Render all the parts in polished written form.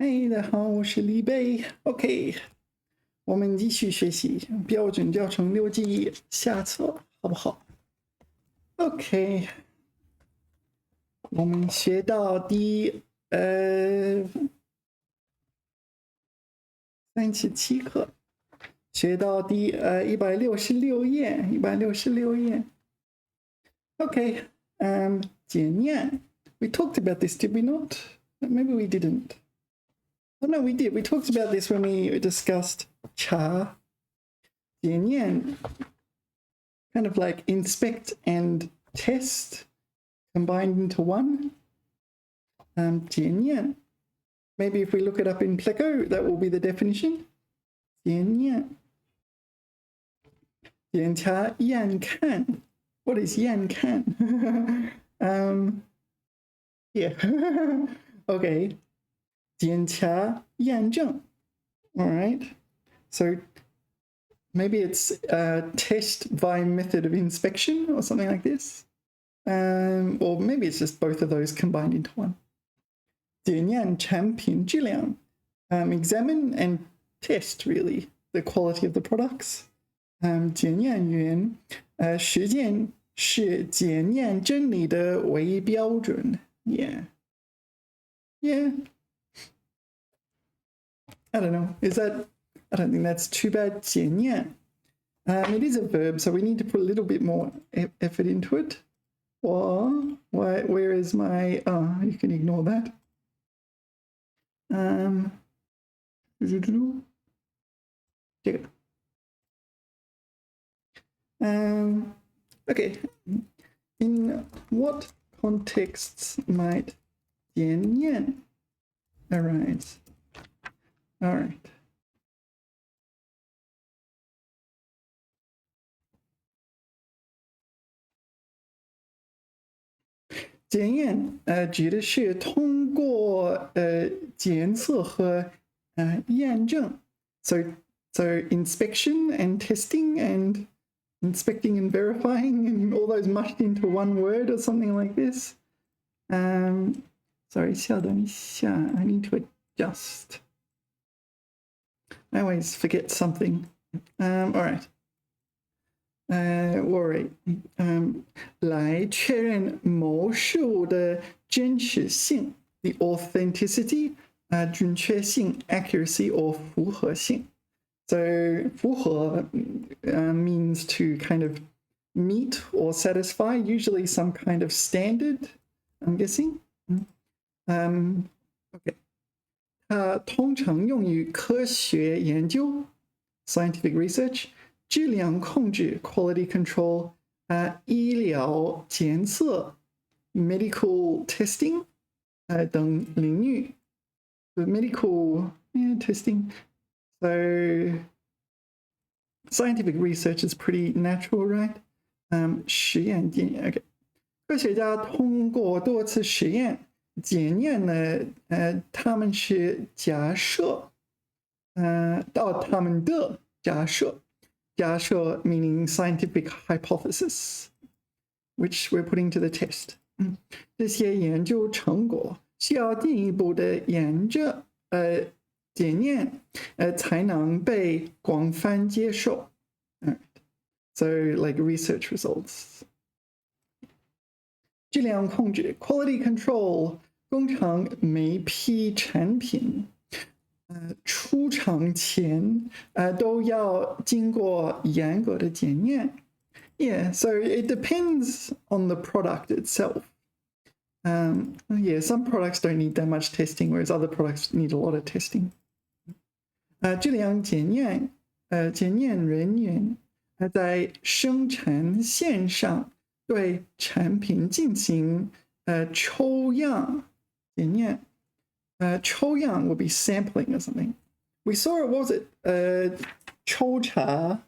嗨，大家好，我是李贝。OK，我们继续学习标准教程6级下册，好不好 ？OK，我们学到第37课，学到第166页，166页。OK，检验。We talked about this, did we not? Maybe we didn't. Oh no, we did. We talked about this when we discussed cha. 检验 kind of like inspect and test combined into one. 检验 maybe if we look it up in Pleco, that will be the definition. 检验检查验看 What is 验看 yeah. Okay. 检查验证 All right. So maybe it's a test by method of inspection or something like this. Or maybe it's just both of those combined into one. 检验产品质量 examine and test really the quality of the products. 检验员实践是检验真理的唯一标准 Yeah. I don't know. I don't think that's too bad. 检验 it is a verb, so we need to put a little bit more effort into it. Where is my... Oh, you can ignore that. Okay. In what contexts might 检验 arise? All right. 检验指的是通过检测和验证 so inspection and testing and inspecting and verifying and all those mushed into one word or something like this. Sorry, 稍等一下 I need to adjust. I always forget something. All right. Worry. 来确认某事物的真实性 the authenticity, 准确性 accuracy or 符合性 So 符合 means to kind of meet or satisfy, usually some kind of standard, I'm guessing. Okay. 它通常用于科学研究 scientific research, 质量控制 quality control, 医疗检测 medical testing 等领域 The medical testing. So scientific research is pretty natural, right? 实验检验 OK. 科学家通过多次实验检验了他们是假设到他们的假设 meaning scientific hypothesis, which we're putting to the test. 这些研究成果需要进一步的检验才能被广泛接受 So like research results. 质量控制 quality control, 工厂每批产品出厂前都要经过严格的检验 Yeah, so it depends on the product itself. Yeah, some products don't need that much testing, whereas other products need a lot of testing. 质量检验人员在生产线上对产品进行抽样检验。抽样 would be sampling or something. We saw it, what was it? 抽查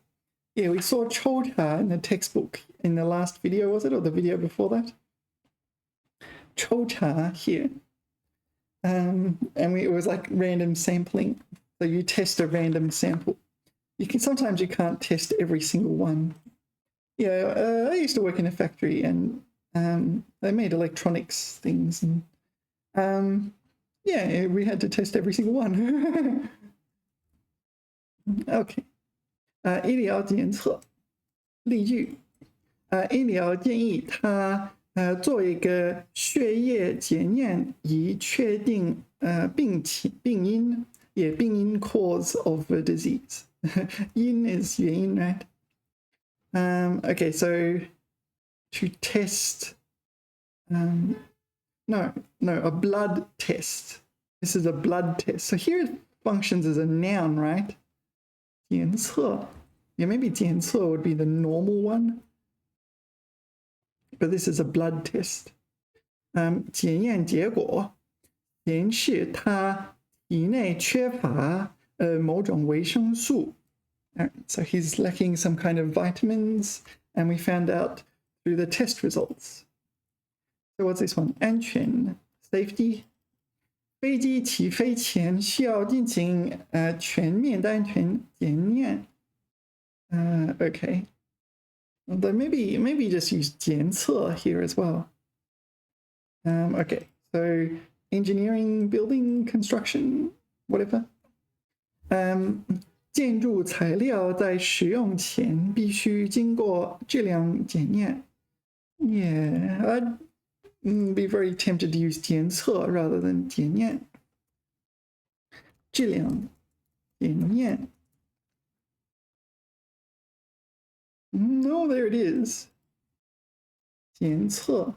Yeah, we saw 抽查 in the textbook in the last video, was it? Or the video before that? 抽查 here. It was like random sampling. So you test a random sample. Sometimes you can't test every single one. Yeah, I used to work in a factory and they made electronics things and Yeah, we had to test every single one. OK，医疗检测例句，医疗建议他做一个血液检验，以确定病因，也病因 cause of a disease. 因 is 原因 right? Okay, so to test, no, a blood test. This is a blood test. So here it functions as a noun, right? 检测. Yeah, maybe 检测 would be the normal one. But this is a blood test. 检验结果显示他体内缺乏某种维生素. So he's lacking some kind of vitamins, and we found out through the test results. So what's this one? 安全 safety. 飞机起飞前需要进行全面的安全检验. Okay. Although maybe just use 检测 here as well. Okay, so engineering, building, construction, whatever. 建筑材料在使用前必须经过质量检验. Yeah, I'd be very tempted to use 检测 rather than 检验. 质量检验. No, there it is. 检测.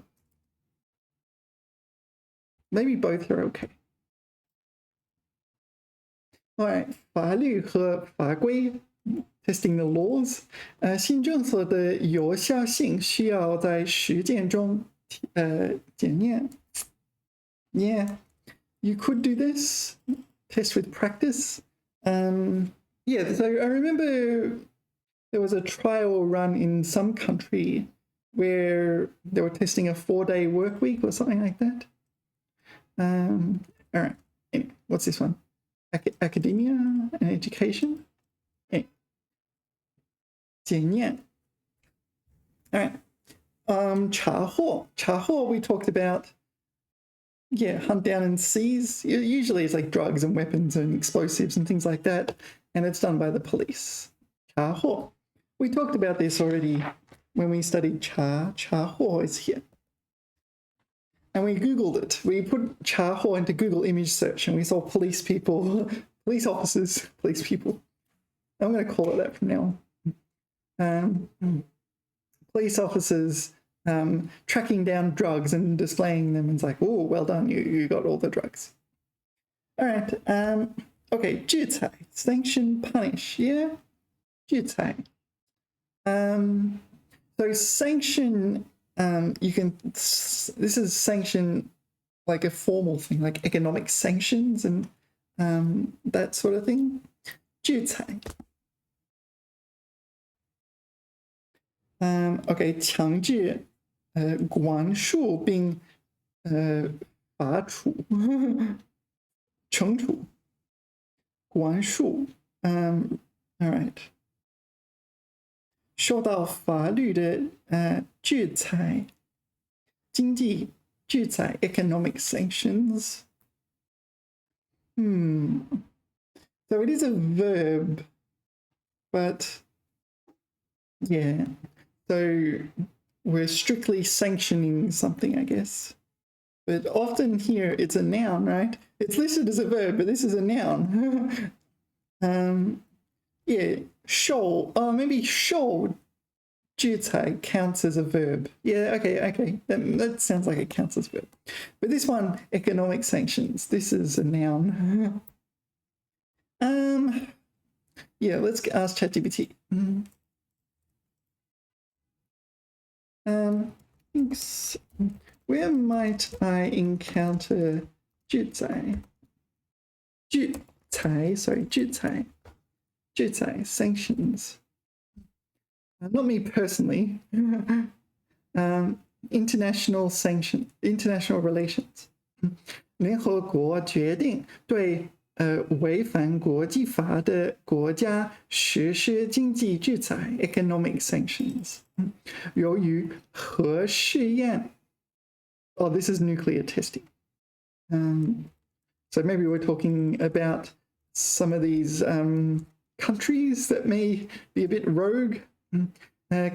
Maybe both are okay. All right, 法律和法规 testing the laws. 新政策的有效性需要在实践中检验. Yeah, you could do this. Test with practice. Yeah, so I remember there was a trial run in some country where they were testing a 4-day work week or something like that. All right, anyway, what's this one? Academia and education. Okay. 检验. All right. 查获 we talked about. Yeah, hunt down and seize. Usually it's like drugs and weapons and explosives and things like that, and it's done by the police. 查获. We talked about this already when we studied 查获 is here. And we Googled it. We put 查获 into Google image search, and we saw police people, police officers, police people. I'm going to call it that from now on. Police officers tracking down drugs and displaying them, and it's like, oh, well done, you got all the drugs. All right. Okay, 制裁, sanction, punish. Yeah, 制裁. So sanction. You can, this is sanction like a formal thing, like economic sanctions and that sort of thing. 制裁. Okay, 强制管束并罚处惩处管束. All right. 受到法律的制裁, 经济制裁 economic sanctions. So it is a verb, but yeah, so we're strictly sanctioning something, I guess. But often here it's a noun, right? It's listed as a verb, but this is a noun. Yeah, 受, maybe 受制裁 counts as a verb. Yeah, okay. That sounds like it counts as a verb. But this one, economic sanctions, this is a noun. Yeah, let's ask ChatGPT. Where might I encounter 制裁? 制裁 sanctions. Not me personally. International relations. 联合国决定对违反国际法的国家实施经济制裁 economic sanctions. 由于核试验 this is nuclear testing. So maybe we're talking about some of these countries that may be a bit rogue.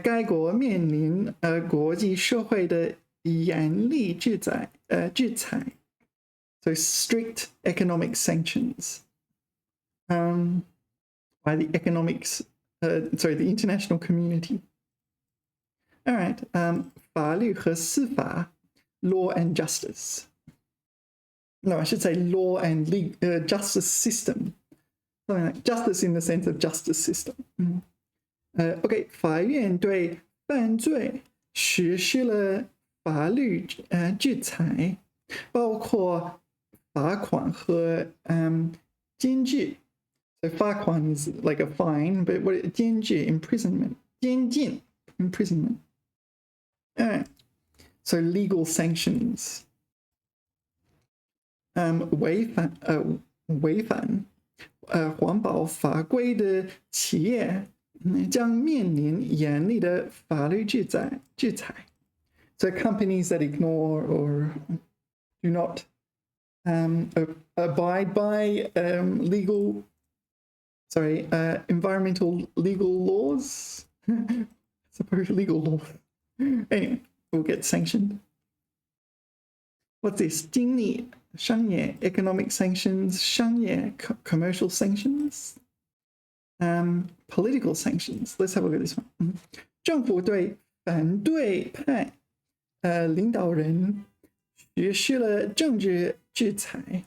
该国面临国际社会的严厉制裁。So strict economic sanctions by the the international community. All right, 法律和司法 law and justice. No, I should say law and justice system. Something like justice in the sense of justice system. OK， 法院对犯罪实施了法律制裁，包括罚款和监制。So 罚款 is like a fine, but what 监制 imprisonment, 监禁 imprisonment. Alright, so legal sanctions. 违反环保法规的企业将面临严厉的法律制裁。So companies that ignore or do not abide by environmental legal laws. I suppose legal law. Anyway, will get sanctioned. What's this? 经济商业 economic sanctions, 商业 commercial sanctions, political sanctions. Let's have a look at this one. 政府对反对派领导人实施了政治制裁，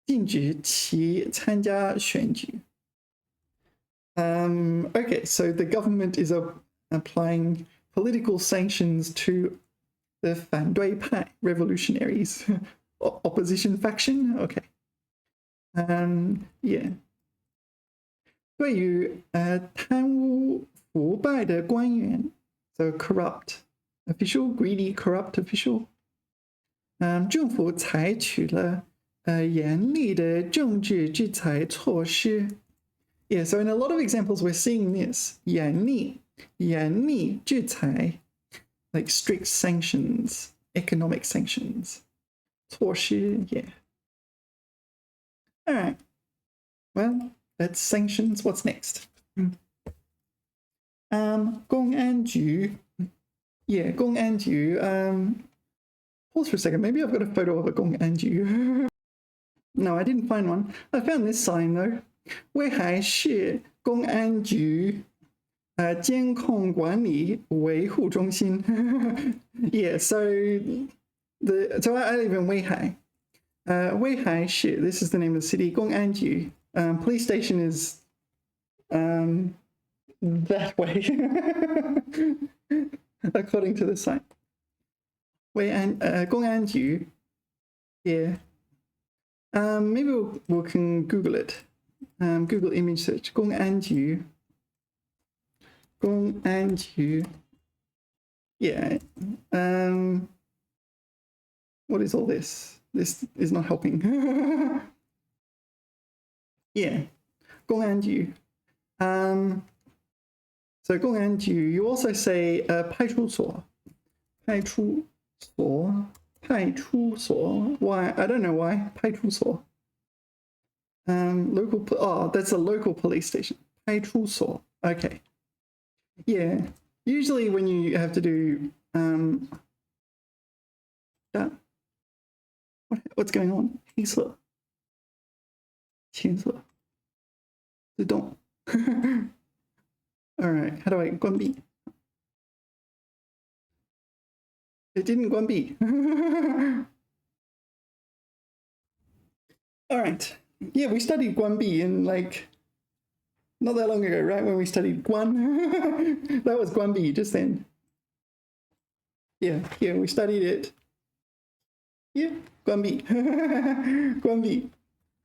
禁止其参加选举。Okay, so the government is applying political sanctions to the 反对派 revolutionaries, opposition faction. Okay. Yeah. 对于贪污腐败的官员 ，so corrupt official, greedy, corrupt official. 政府采取了严厉的政治制裁措施。Yeah, so in a lot of examples we're seeing this 严厉制裁 like strict sanctions, economic sanctions. 措施 yeah. All right. Well, that's sanctions. What's next? 公安局 Yeah, 公安局 Pause for a second. Maybe I've got a photo of a 公安局 No, I didn't find one. I found this sign though. 威海市公安局监控管理维护中心 Yeah, so I live in Weihai. Weihai市, this is the name of the city. 公安局 police station is that way according to the sign. 公安局 Yeah. Maybe we can Google it. Google image search. 公安局 Yeah. What is all this? This is not helping. Yeah. 公安局 So 公安局 you also say 派出所 Why? I don't know why. 派出所 that's a local police station. 派出所 Okay. Yeah. Usually when you have to do what's going on? 黑色 浅色 自动 All right. How do I 关闭 It didn't 关闭 All right. Yeah, we studied 关闭 in like not that long ago, right? When we studied 关 that was 关闭 just then. Yeah, we studied it. Yeah, 关闭关闭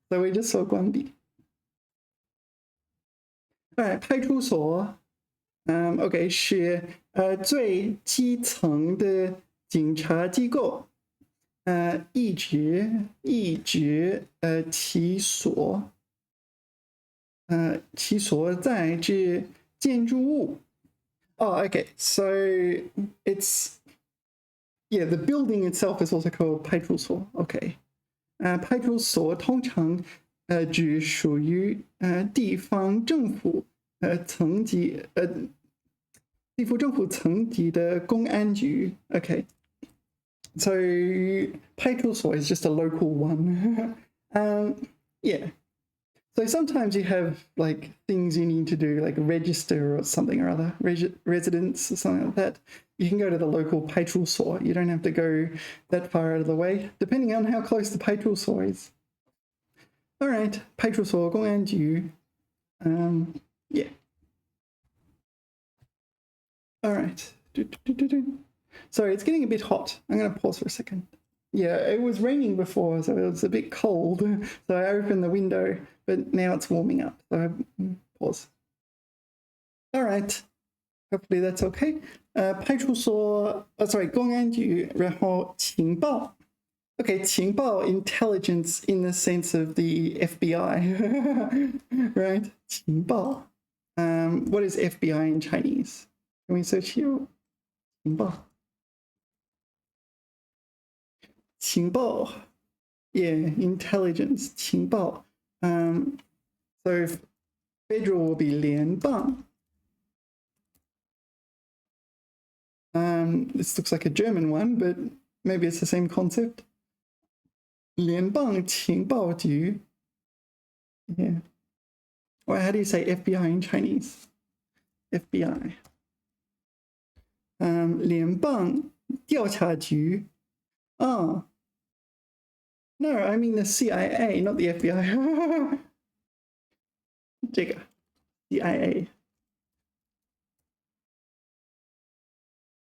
So we just saw 关闭 All right, 派出所 OK 是最基层的警察机构一直其所在之建筑物 Oh, okay. So it's the building itself is also called 派出所 Okay. 派出所通常指属于地方政府层级的公安局。Okay, so 派出所 is just a local one. Yeah. So sometimes you have like things you need to do, like register or something or other, residence or something like that. You can go to the local 派出所. You don't have to go that far out of the way, depending on how close the 派出所 is. All right, 派出所公安局. Yeah. All right. Sorry, it's getting a bit hot. I'm going to pause for a second. Yeah, it was raining before, so it was a bit cold. So I opened the window, but now it's warming up. So pause. All right. Hopefully that's okay. 派出所 sorry, 公安局 然后情报 Okay, 情报 intelligence in the sense of the FBI. Right? 情报 what is FBI in Chinese? Can we search here? 情报 情报 Yeah, intelligence 情报 so federal will be 联邦 this looks like a German one, but maybe it's the same concept. 联邦情报局 Yeah. Or how do you say FBI in Chinese? FBI. 联邦调查局 Oh. No, I mean the CIA, not the FBI. 这个 CIA.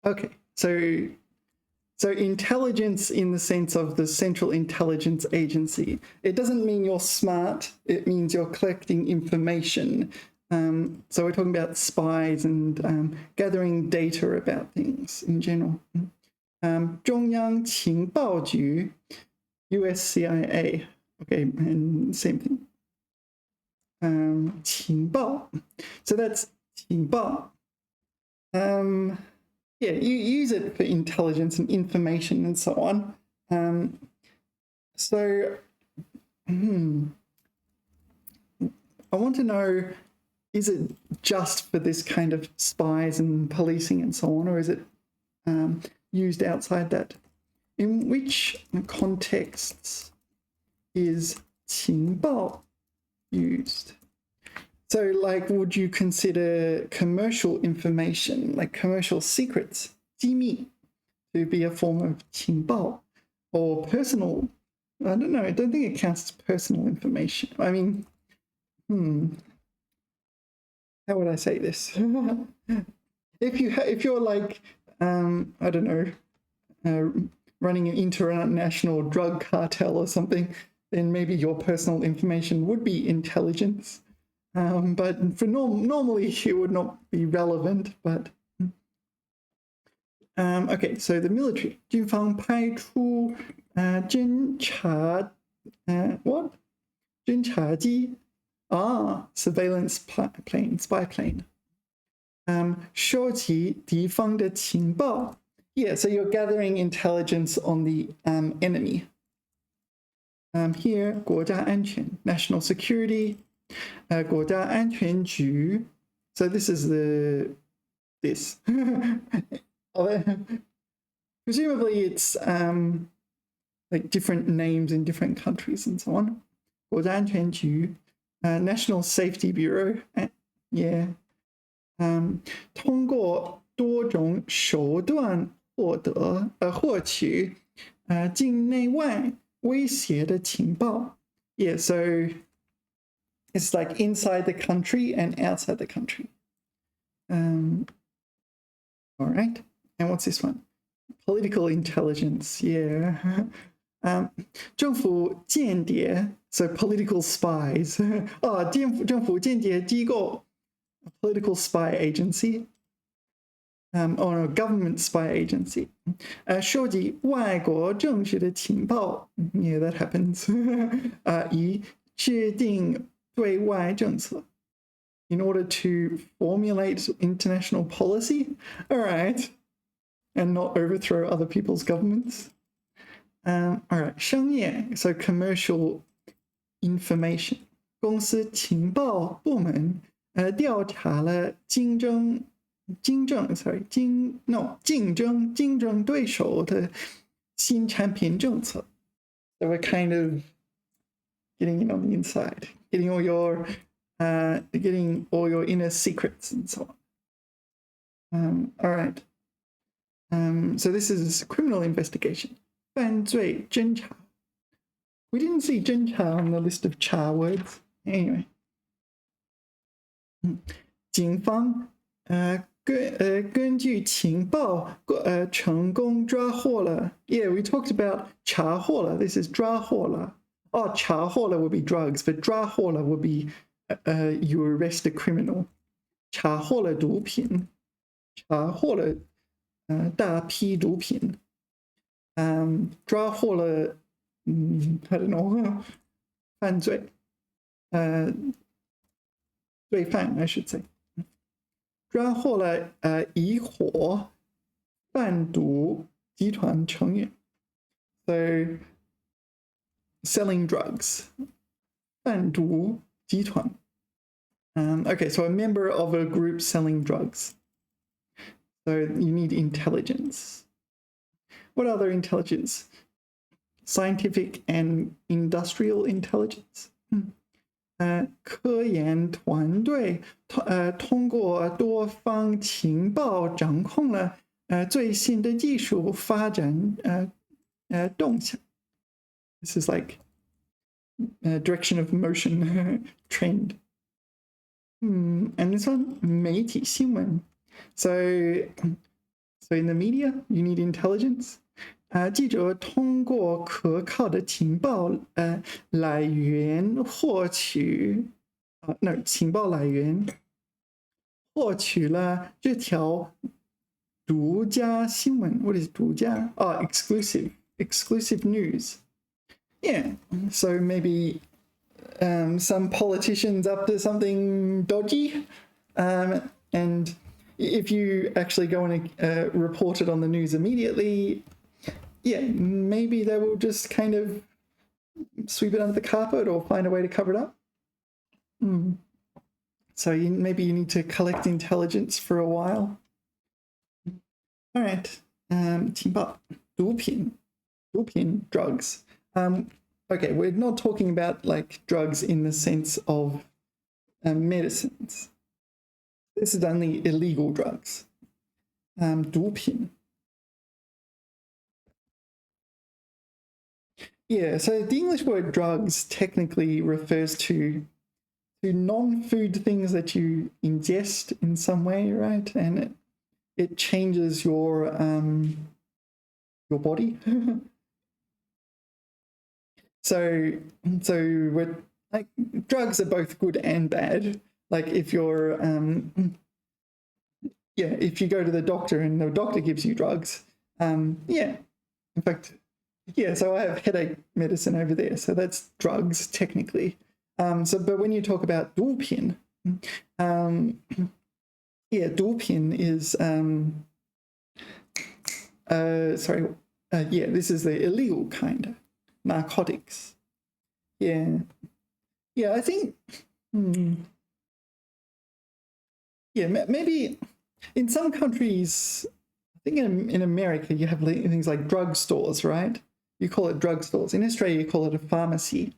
Okay, so intelligence in the sense of the Central Intelligence Agency. It doesn't mean you're smart, it means you're collecting information. So we're talking about spies and gathering data about things in general. 中央情报局 US CIA. Okay, and same thing. 情报. So that's 情报. Yeah, you use it for intelligence and information and so on. So I want to know, is it just for this kind of spies and policing and so on, or is it used outside that? In which contexts is 情报 used? So, like, would you consider commercial information, like commercial secrets, 机密, to be a form of 情报? Or personal, I don't know, I don't think it counts as personal information. I mean, how would I say this? If you're like, I don't know, running an international drug cartel or something, then maybe your personal information would be intelligence. But for normally it would not be relevant, but okay, so the military 军方派出侦察 what 侦察机 surveillance plane, spy plane 收集敌方的情报 Yeah, so you're gathering intelligence on the enemy. Here 国家安全 national security 国家安全局 so this is this presumably it's like different names in different countries and so on 国家安全局 National Safety Bureau yeah 通过多种手段获取境内外威胁的情报 yeah so it's like inside the country and outside the country. All right. And what's this one? Political intelligence. Yeah. 政府间谍 so political spies. 政府间谍机构 political spy agency. Or no, government spy agency. 收集外国政治的情报 Yeah, that happens. 以制定对外政策 in order to formulate international policy, all right, and not overthrow other people's governments. All right, 商业 so commercial information. 公司情报部门调查了竞争对手的新产品政策。So we're kind of getting in on the inside, getting all your inner secrets and so on. All right. So this is criminal investigation. 犯罪侦查. We didn't see 侦查 on the list of 查 words. Anyway. 警方根据情报成功抓获了. Yeah, we talked about 查获了. This is 抓获了. Oh, 查获了 would be drugs, but 抓获了 would be you arrest a criminal. 查获了毒品. 查获了大批毒品. 抓获了I don't know 犯罪罪犯 I should say. 抓获了疑火贩毒集团成员. So selling drugs. 贩毒集团. Okay, so a member of a group selling drugs. So you need intelligence. What other intelligence? Scientific and industrial intelligence. 科研团队通过多方情报掌控了最新的技术发展动向. This is like direction of motion trend. And this one, 媒体新闻. So in the media, you need intelligence. 记者通过可靠的情报来源获取情报来源获取了这条独家新闻. What is 独家? Oh, exclusive news. Yeah, so maybe some politicians up to something dodgy, and if you actually go and report it on the news immediately, yeah, maybe they will just kind of sweep it under the carpet or find a way to cover it up. So maybe you need to collect intelligence for a while. All right, 情报毒品 drugs. Okay, we're not talking about like drugs in the sense of medicines. This is only illegal drugs. 毒品. Yeah, so the English word drugs technically refers to non-food things that you ingest in some way, right? And it changes your body. So we're like, drugs are both good and bad. Like if you're if you go to the doctor and the doctor gives you drugs, in fact, yeah, so I have headache medicine over there, so that's drugs technically. But when you talk about 毒品, 毒品 is this is the illegal kind, narcotics. Yeah, I think maybe in some countries, I think in America you have things like drugstores, right? You call it drugstores. In Australia, you call it a pharmacy.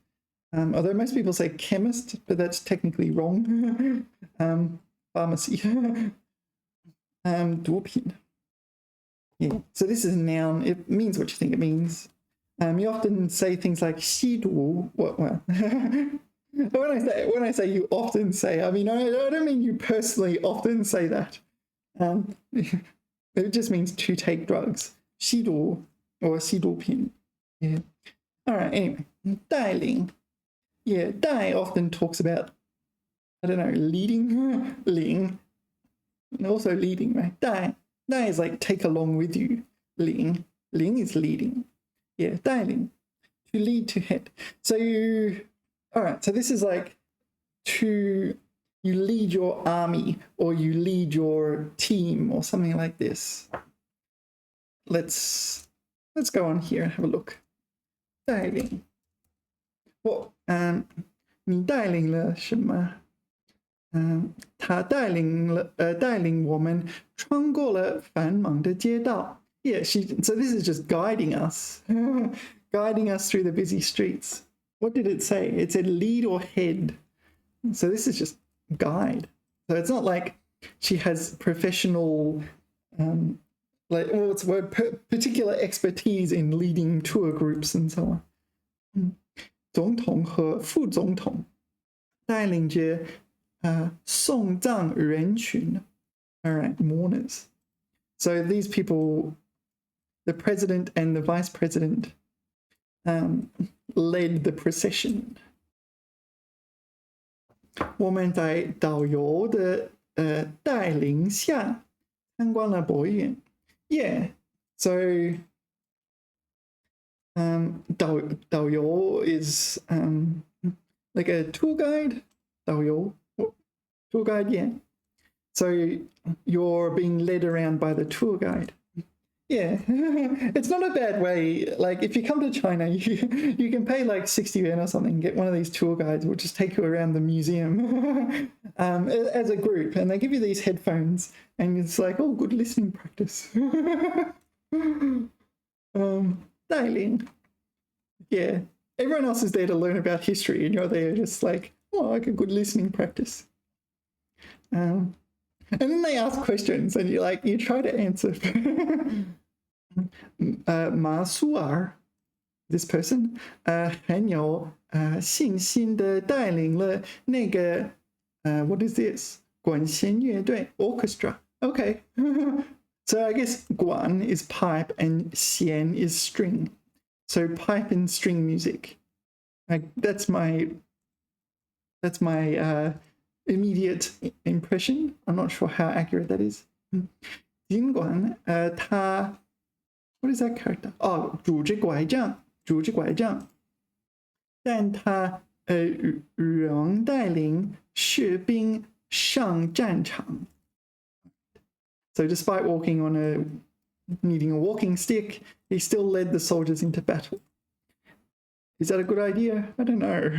Although most people say chemist, but that's technically wrong. Pharmacy. 毒品. Yeah. So this is a noun. It means what you think it means. You often say things like 吸毒. Well, when I say you often say, I mean I don't mean you personally often say that. It just means to take drugs. 吸毒 or 吸毒品. Yeah. All right. Anyway, 带领. Yeah, 带 often talks about, I don't know, leading, 领, and also leading, right? 带 is like take along with you. 领 is leading. Yeah, 带领, to lead, to head. So all right, so this is like you lead your army or you lead your team or something like this. Let's go on here and have a look. 带领你带领了什么？他带领我们穿过了繁忙的街道。Yeah, so this is just guiding us, guiding us through the busy streets. What did it say? It said lead or head. So this is just guide. So it's not like she has professional, particular expertise in leading tour groups and so on. 总统和副总统带领着送葬人群. All right, mourners. So these people, the president and the vice president, led the procession. 我们在导游的带领下参观了博物院。Yeah, so 导游 is like a tour guide. 导游 tour guide, yeah. So you're being led around by the tour guide. Yeah, it's not a bad way. Like if you come to China, you can pay like 60 yuan or something, get one of these tour guides, will just take you around the museum as a group, and they give you these headphones, and it's like, oh, good listening practice. 带领. Yeah, everyone else is there to learn about history, and you're there just like, oh, like a good listening practice. And then they ask questions, and you try to answer. Ma Su'er, this person, 很有信心的带领了那个what is this? 管弦乐队 orchestra. Okay. So I guess 管 is pipe and 弦 is string. So pipe and string music. That's my immediate impression. I'm not sure how accurate that is. 尽管他 what is that character? Oh, 拄着拐杖，但他仍带领士兵上战场。So despite needing a walking stick, he still led the soldiers into battle. Is that a good idea? I don't know.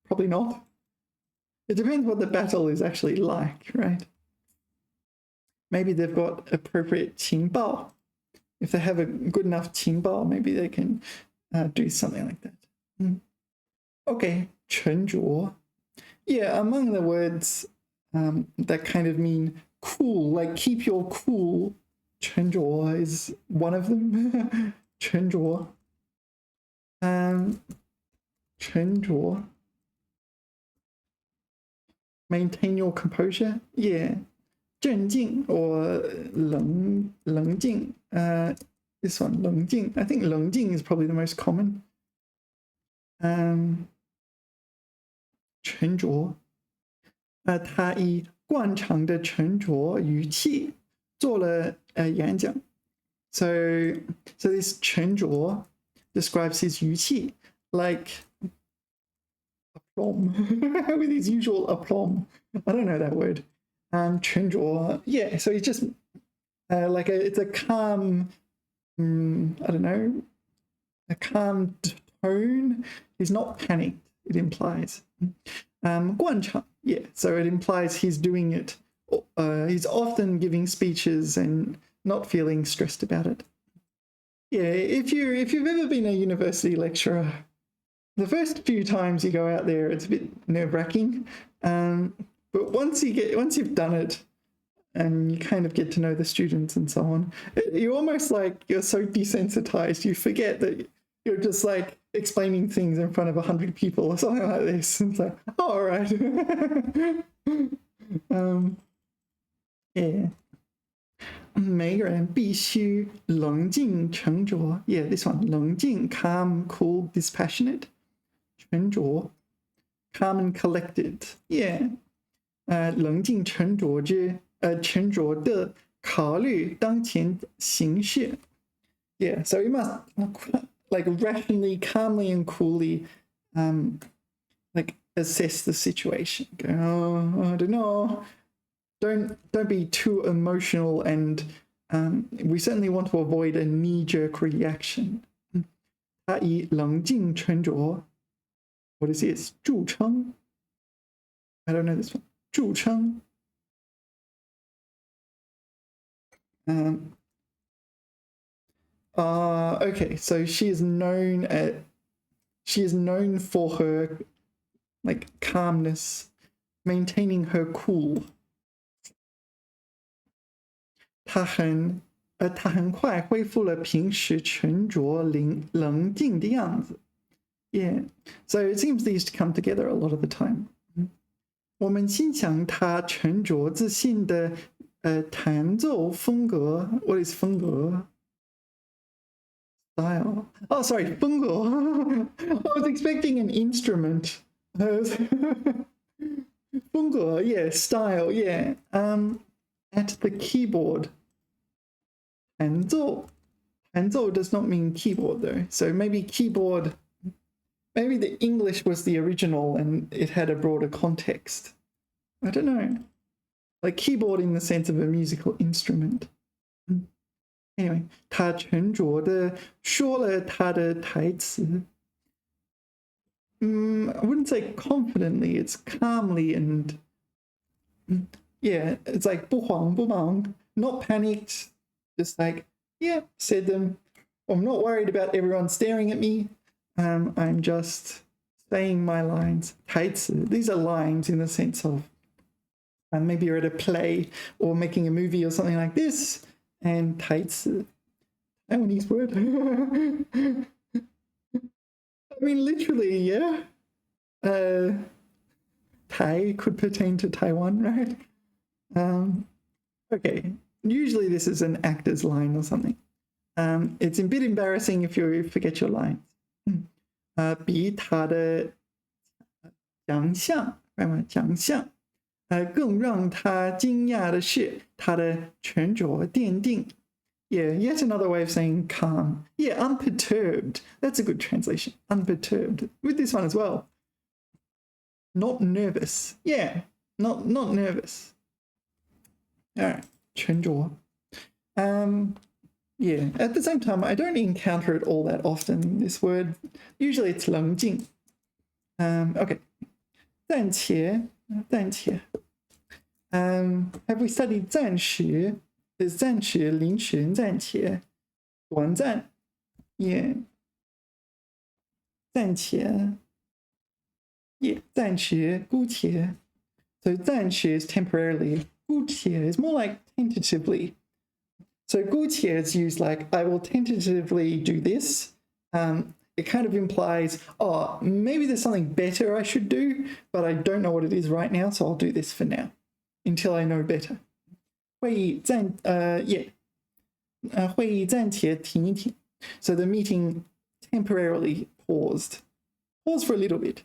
Probably not. It depends what the battle is actually like, right? Maybe they've got appropriate 情报. If they have a good enough 情报, maybe they can do something like that. Okay, 沉着. Yeah, among the words that kind of mean cool, like keep your cool, 沉着 is one of them. 沉着. 沉着. Maintain your composure. Yeah. 镇静 or 冷静. This one, 冷静. I think 冷静 is probably the most common. 沉着. 他以惯常的沉着语气做了演讲. So this 沉着 describes his 语气, like aplomb, with his usual aplomb. I don't know that word. 沉着, yeah, so he's just it's a calm, I don't know, a calm tone. He's not panicked, it implies. 惯常, yeah, so it implies he's doing it. He's often giving speeches and not feeling stressed about it. Yeah, if you've ever been a university lecturer, the first few times you go out there, it's a bit nerve-wracking. But once you've done it, and you kind of get to know the students and so on, you're almost like you're so desensitized, you forget that you're just like explaining things in front of 100 people or something like this. It's like, oh, all right. Yeah. 每个人必须冷静沉着. Yeah, this one. 冷静, calm, cool, dispassionate. 沉着, calm and collected. Yeah. 冷静沉着的考虑当前形势. Yeah, so you must like rationally, calmly and coolly like assess the situation. Go, oh, I don't know. Don't be too emotional and We certainly want to avoid a knee-jerk reaction. 他以冷静沉着 What is this? 著称 I don't know this one. 著称 Okay, so she is known for her like calmness, maintaining her cool. 她很快恢复了平时沉着冷静的样子。Yeah, so it seems these come together a lot of the time. 我们欣赏她沉着自信的弹奏风格。What is 风格 ？Style. Oh, sorry, 风格。I was expecting an instrument. 风格 yeah, style, yeah. At the keyboard. 弹奏 does not mean keyboard though. So maybe keyboard, maybe the English was the original and it had a broader context. I don't know. Like keyboard in the sense of a musical instrument. Anyway, 他沉着地说了他的台词。I wouldn't say confidently, it's calmly and yeah, it's like 不慌不忙, not panicked, just like, yeah, said them. I'm not worried about everyone staring at me. I'm just saying my lines. 台词, these are lines in the sense of maybe you're at a play or making a movie or something like this. And 台词, Taiwanese word. I mean, literally, yeah. Tai could pertain to Taiwan, right? Okay, usually this is an actor's line or something. It's a bit embarrassing if you forget your lines. 比他的奖项更让他惊讶的是他的沉着淡定。Yeah, yet another way of saying calm. Yeah, unperturbed. That's a good translation. Unperturbed. With this one as well. Not nervous. Yeah, not nervous. All right, 沉着. Yeah, at the same time, I don't encounter it all that often, this word. Usually it's 冷静. Okay. 暂且. Have we studied 暂时? There's 暂时, 临时, 暂且, 短暂. Yeah. 暂且. Yeah, 暂时, 姑且. So 暂时 is temporarily. 姑且 is more like tentatively. So 姑且 is used like, I will tentatively do this. It kind of implies, oh, maybe there's something better I should do, but I don't know what it is right now, so I'll do this for now, until I know better. 会议暂且停一停. So the meeting temporarily paused. Pause for a little bit.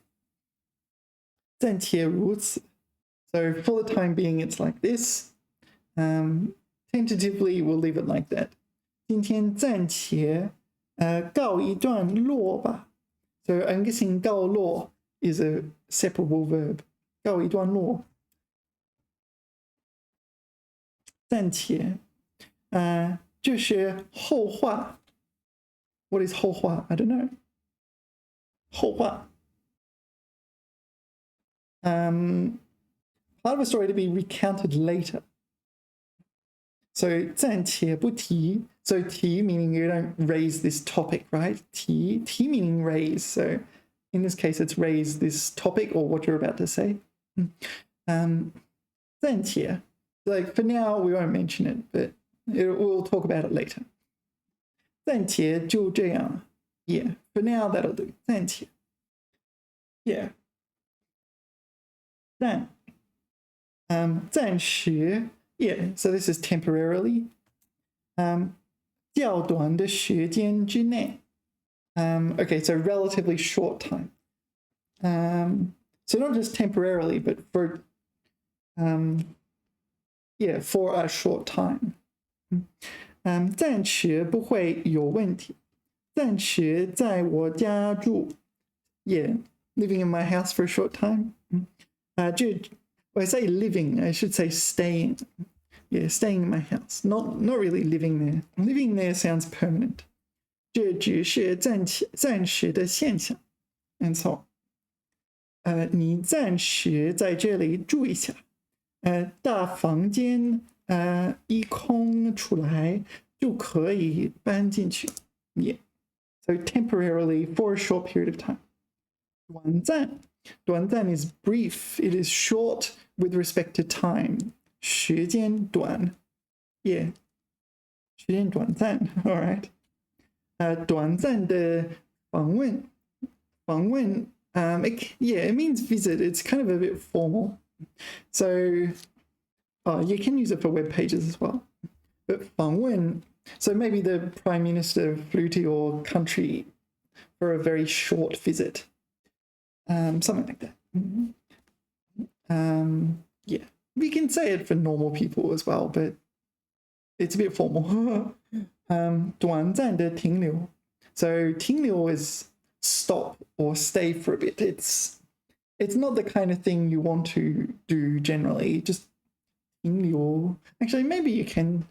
暂且如此. So for the time being, it's like this. Tentatively, we'll leave it like that. 今天暂且告一段落吧. So I'm guessing 告落 is a separable verb. 告一段落. 暂且这是后话. What is 后话? I don't know. 后话. Part of a story to be recounted later. So 暂且不提. So 提 meaning you don't raise this topic, right? 提 meaning raise. So in this case, it's raise this topic or what you're about to say. 暂且. Like for now, we won't mention it, but we'll talk about it later. 暂且就这样. Yeah, for now that'll do. 暂且. Yeah. 暂时. Yeah, so this is temporarily. 较短的时间之内. Okay, so relatively short time. So not just temporarily, but for for a short time. 暂时不会有问题. 暂时在我家住. Yeah, living in my house for a short time. When I say living, I should say staying. Yeah, staying in my house. Not really living there. Living there sounds permanent. 这只是暂时的现象 and so on. 你暂时在这里住一下。大房间一空出来就可以搬进去。Yeah. So temporarily for a short period of time. 短暂 is brief. It is short with respect to time. 时间短 Yeah. 时间短暂 All right. 短暂的访问 it means visit. It's kind of a bit formal. So you can use it for web pages as well. But 访问, so maybe the prime minister flew to your country for a very short visit. Something like that. Yeah, we can say it for normal people as well, but it's a bit formal. 短暂的停留. So 停留 is stop or stay for a bit. It's not the kind of thing you want to do generally. Just 停留. Actually, maybe you can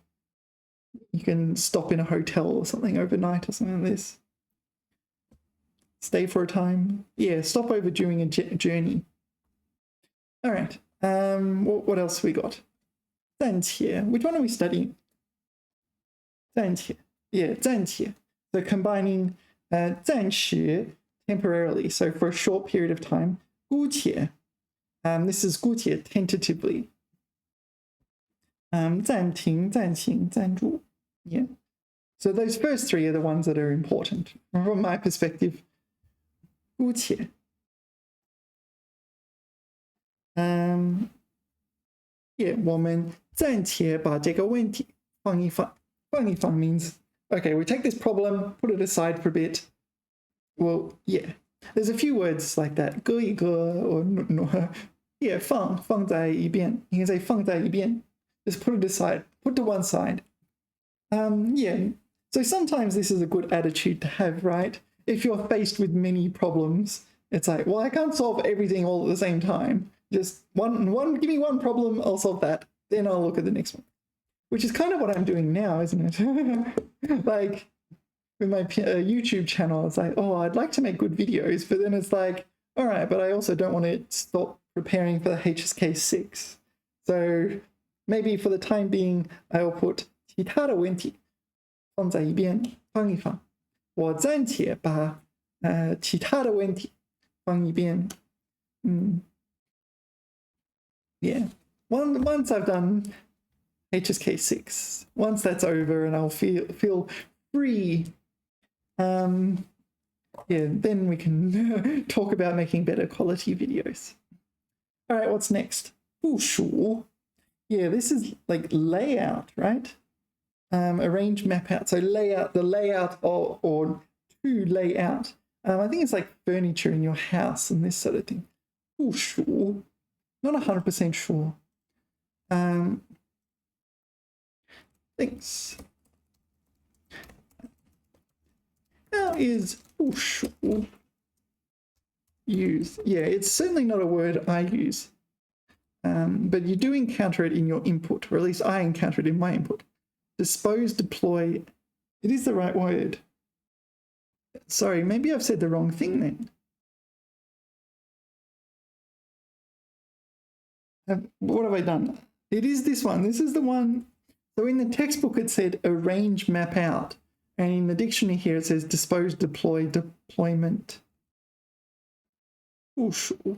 stop in a hotel or something overnight or something like this. Stay for a time. Yeah, stop over during a journey. All right. What else we got? 暂且. Which one are we studying? 暂且. Yeah, 暂且. So combining 暂时 temporarily. So for a short period of time. 姑且. This is 姑且 tentatively. 暂停, 暂行, 暂住. Yeah. So those first three are the ones that are important from my perspective. 姑且. Yeah, 我们暂且把这个问题放一放。放一放 means, okay, we take this problem, put it aside for a bit. Well, yeah, there's a few words like that. 搁一搁 or no, yeah, 放在一边. You can say 放在一边. Just put it aside, put to one side. Yeah, so sometimes this is a good attitude to have, right? If you're faced with many problems, it's like, well, I can't solve everything all at the same time. Just give me one problem, I'll solve that. Then I'll look at the next one. Which is kind of what I'm doing now, isn't it? Like with my YouTube channel, it's like, oh, I'd like to make good videos, but then it's like, all right, but I also don't want to stop preparing for the HSK6. So maybe for the time being, I'll put 其他的问题放在一边放一放。我暂且把其他的问题放一边。Yeah. Once I've done HSK6, once that's over and I'll feel free, yeah, then we can talk about making better quality videos. All right, what's next? 部署. Yeah, this is like layout, right? Arrange, map out. So layout, the layout or to lay out. I think it's like furniture in your house and this sort of thing. 部署. Not 100% sure. Thanks. How is 部署 used? Yeah, it's certainly not a word I use. But you do encounter it in your input, or at least I encounter it in my input. Dispose, deploy. It is the right word. Sorry, maybe I've said the wrong thing then. What have I done? It is this one. This is the one. So in the textbook, it said arrange, map out. And in the dictionary here, it says dispose, deploy, deployment. Oh, sure.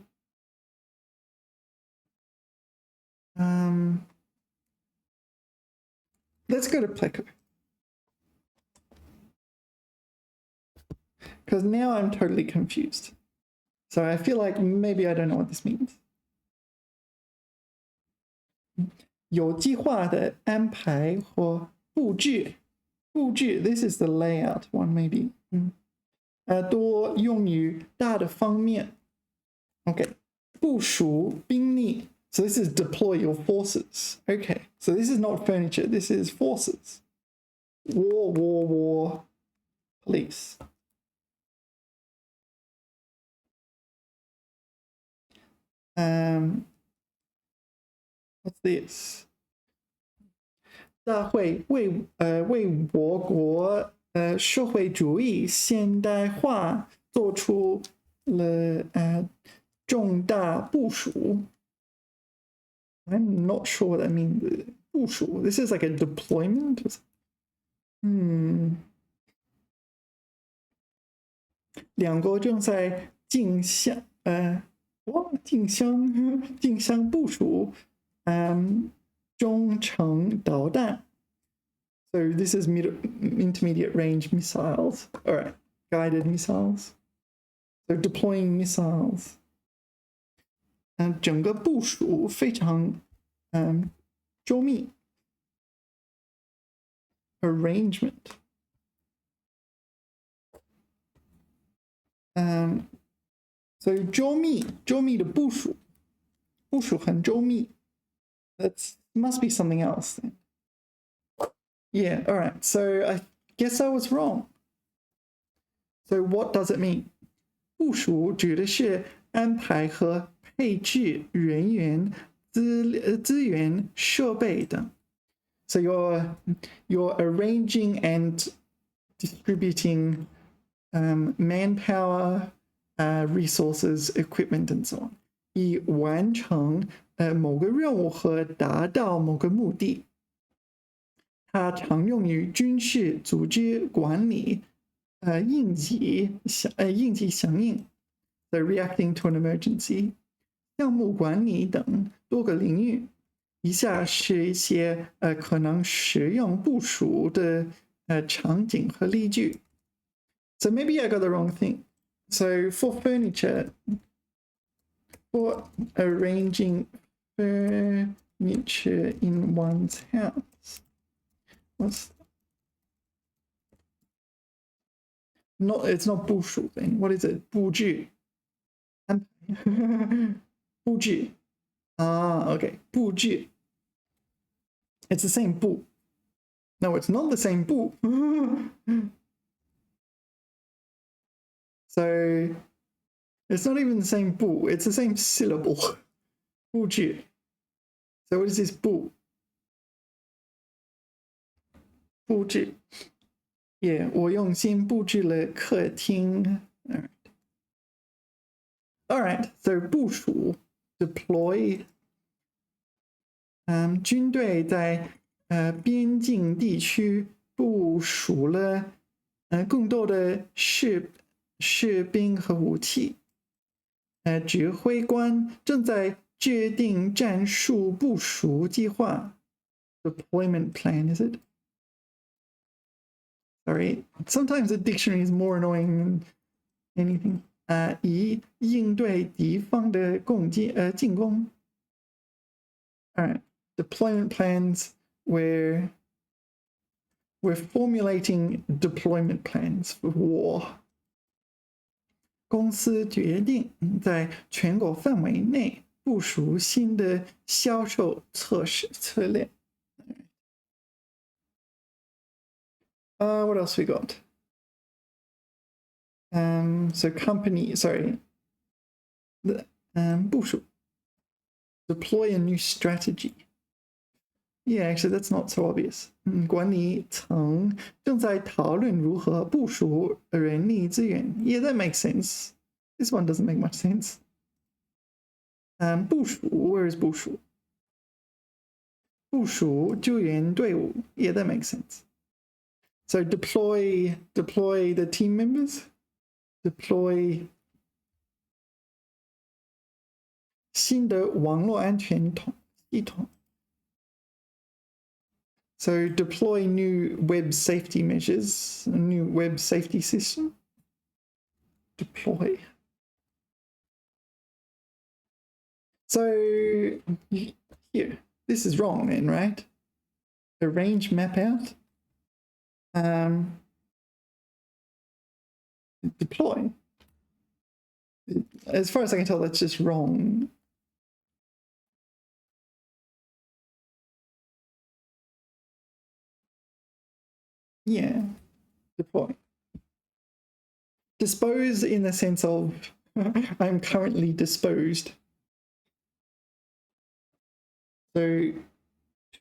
Let's go to Pleco. Because now I'm totally confused. So I feel like maybe I don't know what this means. 有计划的安排或布置。布置 this is the layout one maybe. 多用于大的方面。Okay. 部署兵力 so this is deploy your forces. Okay. So this is not furniture. This is forces. War. Police. What's this? 大会为我国社会主义现代化做出了重大部署。I'm not sure what that means. 部署 This is like a deployment. 两国正在竞相部署中程导弹。So this is intermediate range missiles. All right, guided missiles. So deploying missiles. 整个部署非常周密。Arrangement. 所以周密的部署很周密。That must be something else then. Yeah, all right. So I guess I was wrong. So what does it mean? 部署指的是安排和配置人员、资源、设备等。So you're arranging and distributing manpower, resources, equipment, and so on. 以完成某个任务和达到某个目的。它常用于军事组织管理、应急响应 ，the reacting to an emergency， 项目管理等多个领域。以下是一些可能使用部署的场景和例句。So maybe I got the wrong thing. So for furniture, for arranging furniture in one's house. It's not 部署 then. What is it? 布置。布置。Okay. 布置。It's the same 布。No, it's not the same 布。So it's not even the same 布. It's the same syllable. 布置。So what is this 布？布置。Yeah, 我用心布置了客厅。All right. So 部署 deploy. 军队在边境地区部署了更多的士兵和武器。指挥官正在制定战术部署计划。Deployment plan, is it? Sorry, sometimes the dictionary is more annoying than anything. 以应对敌方的进攻。All right, deployment plans. We're formulating deployment plans for war. 公司决定在全国范围内部署新的销售策略。What else we got? So company, sorry. 部署 deploy a new strategy. Yeah, actually, that's not so obvious. 管理层正在讨论如何部署人力资源。Yeah, that makes sense. This one doesn't make much sense. 部署 where is 部署？部署救援队伍。Yeah, that makes sense. So deploy the team members. Deploy 新的网络安全系统。So deploy new web safety measures, a new web safety system. Deploy. So here, this is wrong then, right? Arrange map out. Deploy. As far as I can tell, that's just wrong. Yeah, deploy. Dispose in the sense of I'm currently disposed. So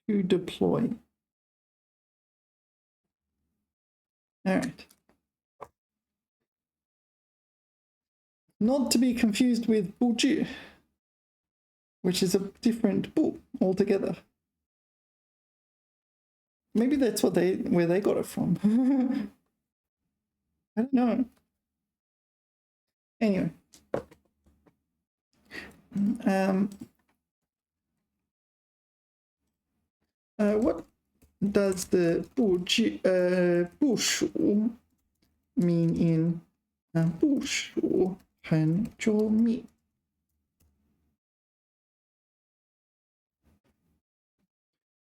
to deploy. All right. Not to be confused with 不知, which is a different 不 altogether. Maybe that's what where they got it from. I don't know. Anyway. What does the 部署 mean in 部署很周密？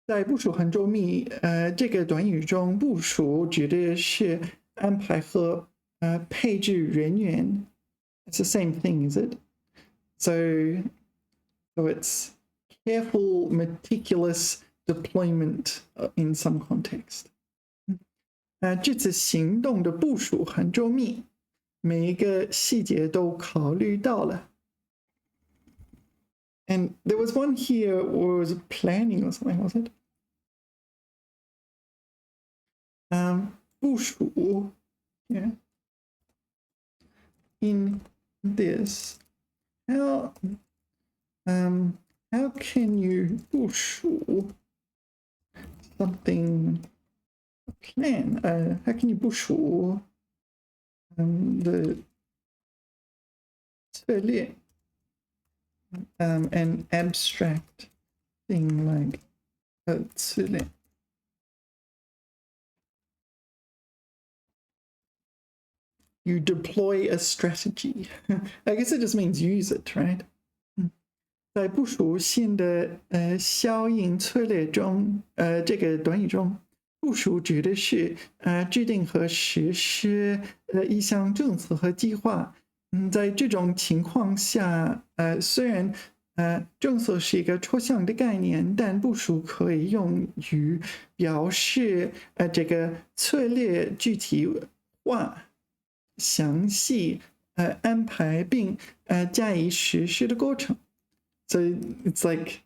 在部署很周密这个短语中，部署指的是安排和配置人员。It's the same thing, is it? So it's careful, meticulous deployment in some context. 这次行动的部署很周密，每一个细节都考虑到了。And there was one here was planning or something, was it? 部署 yeah. In this, how can you 部署 something plan? How can you 部署 the 策略 an abstract thing like 策略 You deploy a strategy. I guess it just means use it, right? 在部署性的效应策略中，这个短语中，部署指的是制定和实施一项政策和计划。在这种情况下，虽然政策是一个抽象的概念，但部署可以用于表示这个策略具体化。详细安排并加以实施的过程。So it's like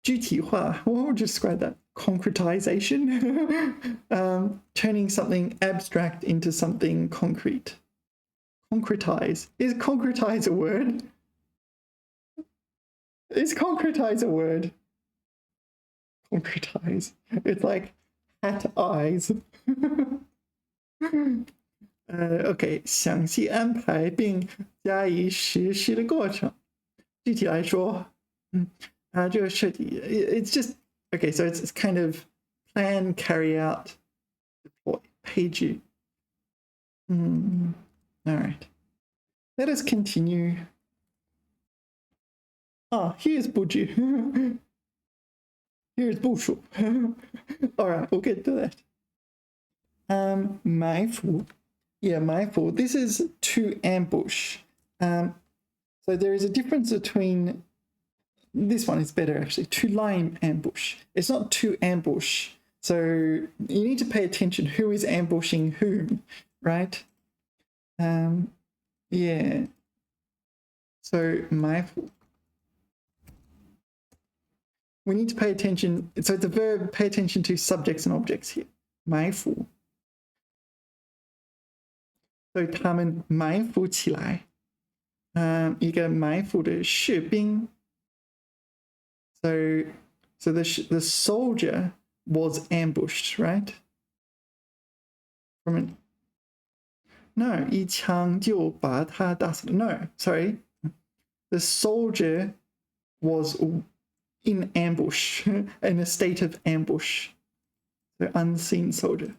具体化. What would you describe that? Concretization? Turning something abstract into something concrete. Concretize. Is concretize a word? Is concretize a word? Concretize. It's like hat eyes. OK， 详细安排并加以实施的过程。具体来说，这个设计 ，it's just OK. So it's kind of plan, carry out, deploy, 配置。All right. Let us continue. Here's 布置。Here's 部署。All right, we'll get to that. 埋伏。Yeah, 埋伏. This is to ambush. So there is a difference between, this one is better actually, to line ambush. It's not to ambush. So you need to pay attention who is ambushing whom, right? Yeah. So 埋伏. We need to pay attention. So it's a verb, pay attention to subjects and objects here. 埋伏. 所以他们埋伏起来，一个埋伏的士兵。So the soldier was ambushed, right? No, 一枪就把他打死了。No, sorry. The soldier was in ambush, in a state of ambush. The unseen soldier.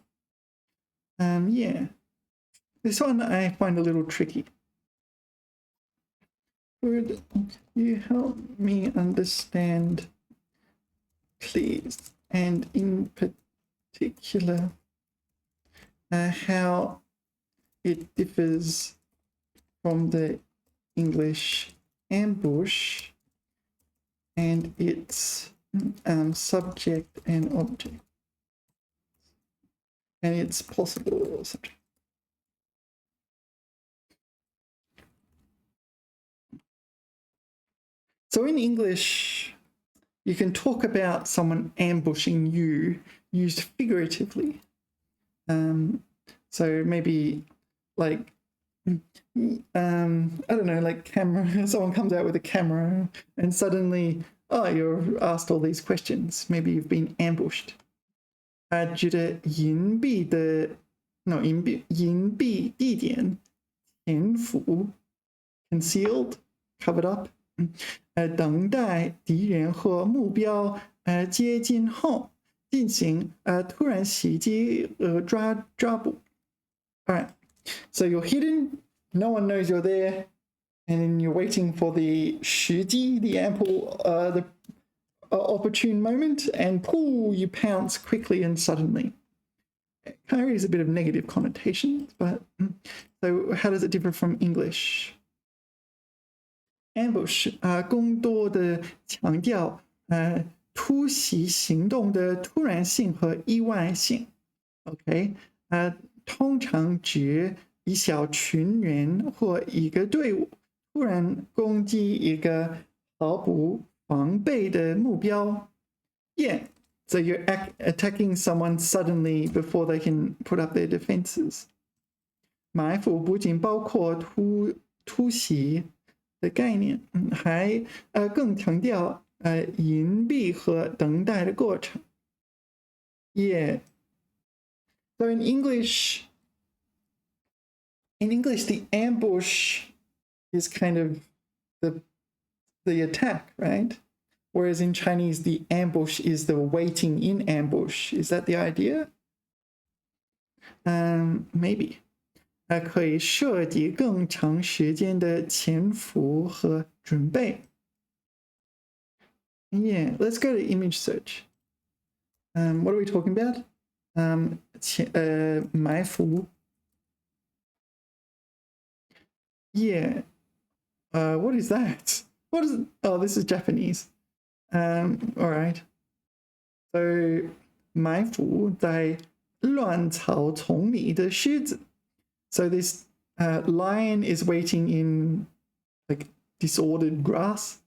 Yeah. This one I find a little tricky. Would you help me understand, please? And in particular, how it differs from the English ambush and its subject and object, and its possible subject. So in English, you can talk about someone ambushing you used figuratively. So maybe like, I don't know, like camera, someone comes out with a camera and suddenly, oh, you're asked all these questions. Maybe you've been ambushed. 觉得隐蔽的 no 隐蔽地点潜伏 concealed covered up 等待敌人或目标接近后进行突然袭击抓捕。All right, so you're hidden, no one knows you're there, and then you're waiting for the 时机, the ample, the opportune moment, and you pounce quickly and suddenly. It kind of is a bit of negative connotations, but so how does it differ from English? Ambush 更多的强调突袭行动的突然性和意外性。OK， 通常指一小群人或一个队伍突然攻击一个毫无防备的目标。Yeah, so you're attacking someone suddenly before they can put up their defenses. 埋伏不仅包括突袭的概念，还更强调隐蔽和等待的过程。Yeah. So in English, the ambush is kind of the attack, right? Whereas in Chinese, the ambush is the waiting in ambush. Is that the idea? Maybe. 可以涉及更长时间的潜伏和准备。Yeah, let's go to image search. What are we talking about? 埋伏。Yeah. What is that? What is it? Oh, this is Japanese. All right. So 埋伏在乱草丛里的狮子。So this lion is waiting in like disordered grass.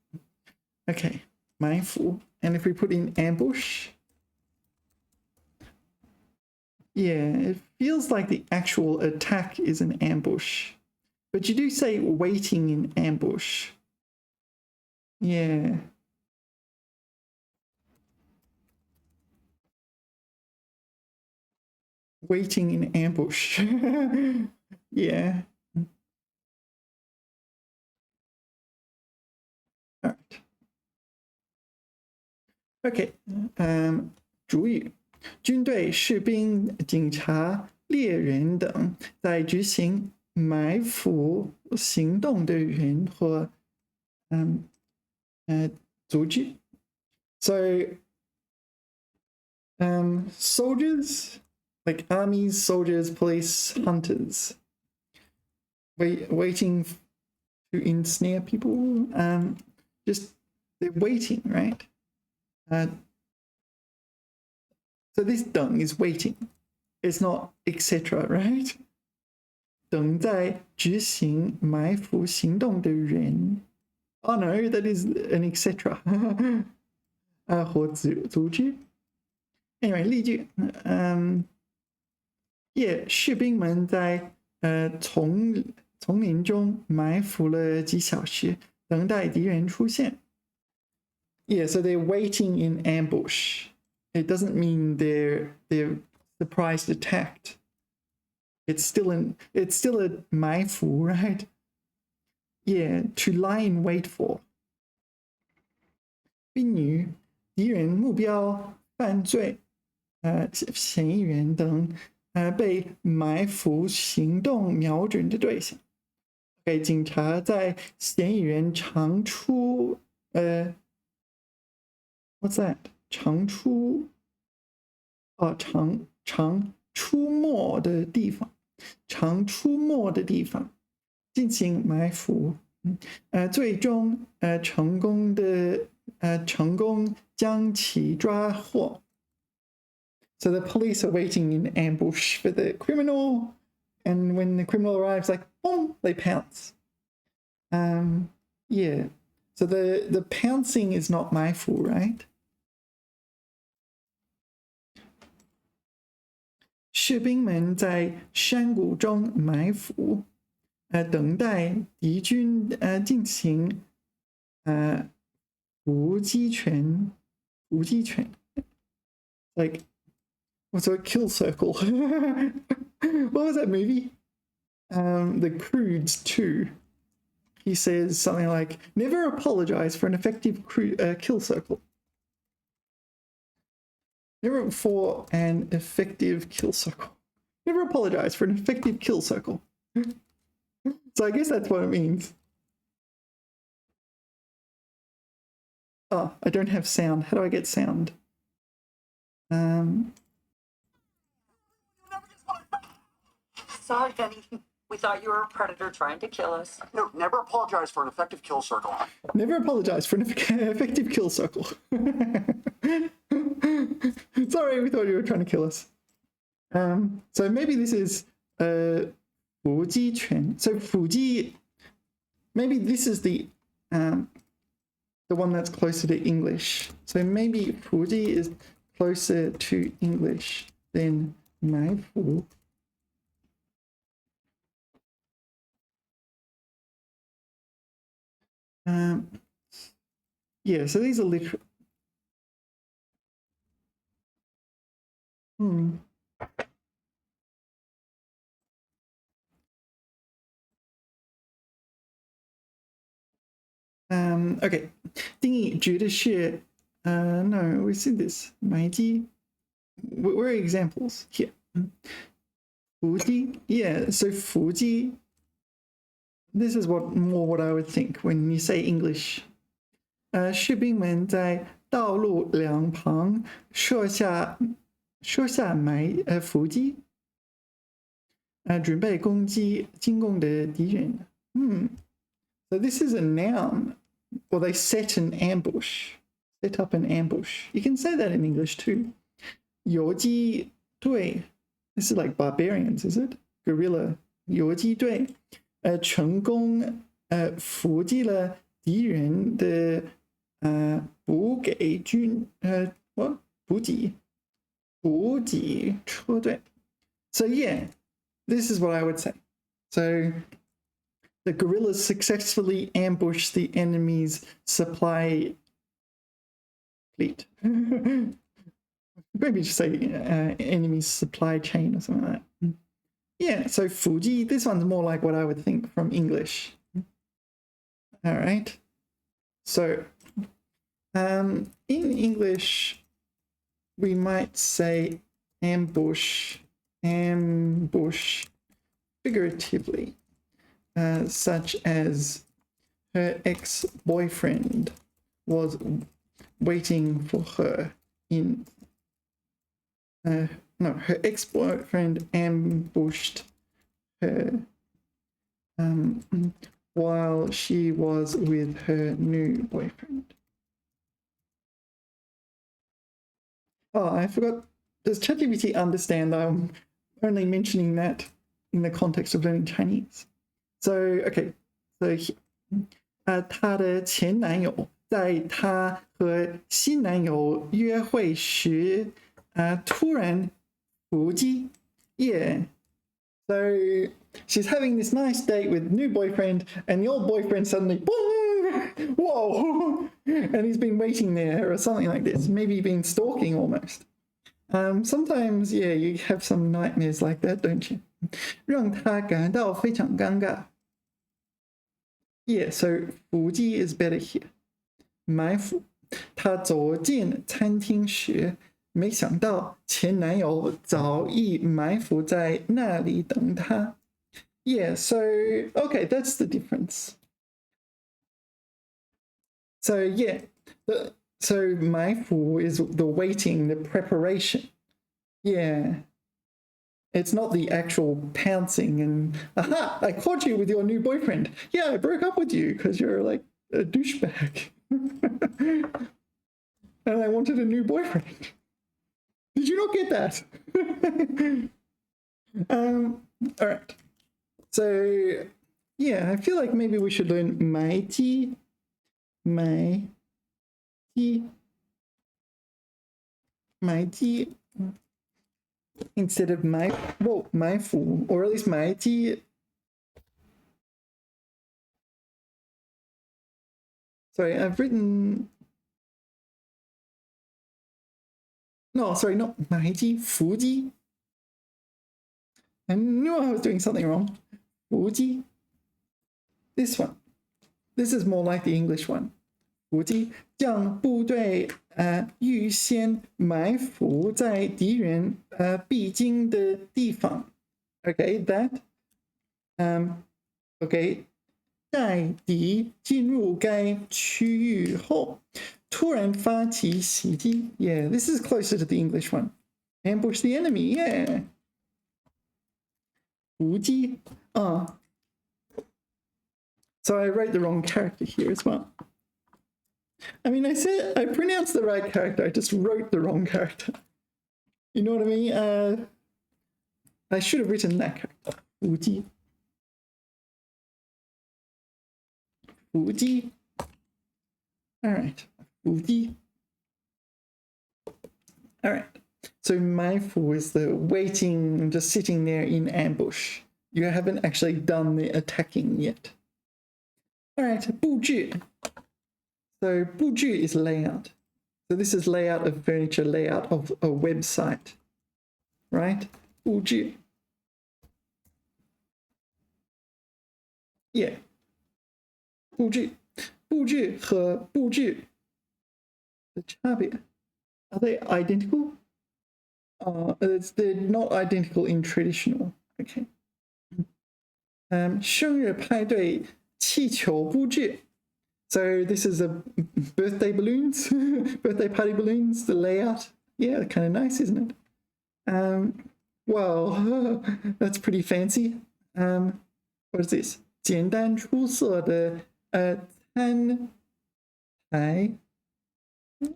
Okay, 埋伏. And if we put in ambush, yeah, it feels like the actual attack is an ambush. But you do say waiting in ambush. Yeah. Waiting in ambush. Yeah. All right. Okay. 主语，军队、士兵、警察、猎人等在执行埋伏行动的人或组织。So soldiers, like armies, soldiers, police, hunters, waiting to ensnare people. Just they're waiting, right? So this 等 is waiting. It's not etc., right? 等在执行埋伏行动的人。Oh no, that is an etc. 或组织。Anyway, 例句。士兵们在丛林中埋伏了几小时，等待敌人出现。Yeah, so they're waiting in ambush. It doesn't mean they're surprised attacked. It's still a 埋伏, right? Yeah, to lie in wait for. 宾语，敌人、目标、犯罪、嫌疑人等被埋伏行动瞄准的对象。Okay, 警察在嫌疑人常出what's that? 常出没的地方，常出没的地方进行埋伏，最终成功将其抓获。So the police are waiting in ambush for the criminal, and when the criminal arrives, like boom, they pounce. Yeah. So the pouncing is not 埋伏, right? 士兵们在山谷中埋伏，等待敌军进行伏击拳。Like, what's a kill circle? What was that movie? The Croods 2. He says something like, never apologize for an effective kill circle. Never for an effective kill circle. Never apologize for an effective kill circle. So I guess that's what it means. Oh, I don't have sound. How do I get sound? Sorry, Benny. We thought you were a predator trying to kill us. No, never apologize for an effective kill circle. Never apologize for an effective kill circle. Sorry, we thought you were trying to kill us. So maybe this is 伏击拳. So 伏击, maybe this is the one that's closer to English. So maybe 伏击 is closer to English than 埋伏. Yeah, so these are literal. Okay, 定义指的是 no, we see this 埋击. Where are examples here? 伏击, yeah, so 伏击. This is what I would think when you say English. 士兵们在道路两旁设下伏击，准备攻击进攻的敌人。So this is a noun. Or they set an ambush. Set up an ambush. You can say that in English too. 游击队. This is like barbarians, is it? Guerrilla. 游击队成功伏击了敌人的补给车队. So yeah, this is what I would say. So the guerrillas successfully ambushed the enemy's supply fleet. Maybe just say enemy's supply chain or something like that. Yeah, so 伏击, this one's more like what I would think from English. All right. So in English, we might say ambush figuratively, such as her ex-boyfriend was waiting for her in her ex-boyfriend ambushed her while she was with her new boyfriend. Oh, I forgot. Does ChatGPT understand I'm only mentioning that in the context of learning Chinese? So, okay. So, 她的前男友在她和新男友约会时突然伏击. Yeah. So she's having this nice date with new boyfriend, and the old boyfriend suddenly, boom, whoa, and he's been waiting there or something like this. Maybe been stalking almost. Sometimes, yeah, you have some nightmares like that, don't you? 让他感到非常尴尬. Yeah, so 伏击 is better here. 埋伏. 她走进餐厅时没想到前男友早已埋伏在那里等她. Yeah, so, okay, that's the difference. So, yeah, so 埋伏 is the waiting, the preparation. Yeah. It's not the actual pouncing and, aha, I caught you with your new boyfriend. Yeah, I broke up with you because you're like a douchebag. And I wanted a new boyfriend. Did you not get that? All right. So, yeah, I feel like maybe we should learn 埋机. instead of 埋伏, or at least 埋机. Sorry, I've written. No, sorry, not 埋机, 伏击. I knew I was doing something wrong. 伏击. This one. This is more like the English one. 伏击将部队预先埋伏在敌人必经的地方。Okay, that. Okay. 在敌进入该区域后，突然发起袭击。Yeah, this is closer to the English one. Ambush the enemy. Yeah. 伏击. So I wrote the wrong character here as well. I mean, I pronounced the right character. I just wrote the wrong character. You know what I mean? I should have written that character. 伏击. 伏击. All right. 伏击. All right. So 埋伏 is the waiting, just sitting there in ambush. You haven't actually done the attacking yet. All right. 布置. So 布置 is layout. So this is layout of furniture, layout of a website, right? 布置. Yeah. 布置. 布置和布置的差别. Are they identical? They're not identical in traditional. Okay. 生日派对气球布置. So this is a birthday balloons, birthday party balloons, the layout. Yeah, kind of nice, isn't it? Well, that's pretty fancy. What is this? 简单出色的餐台.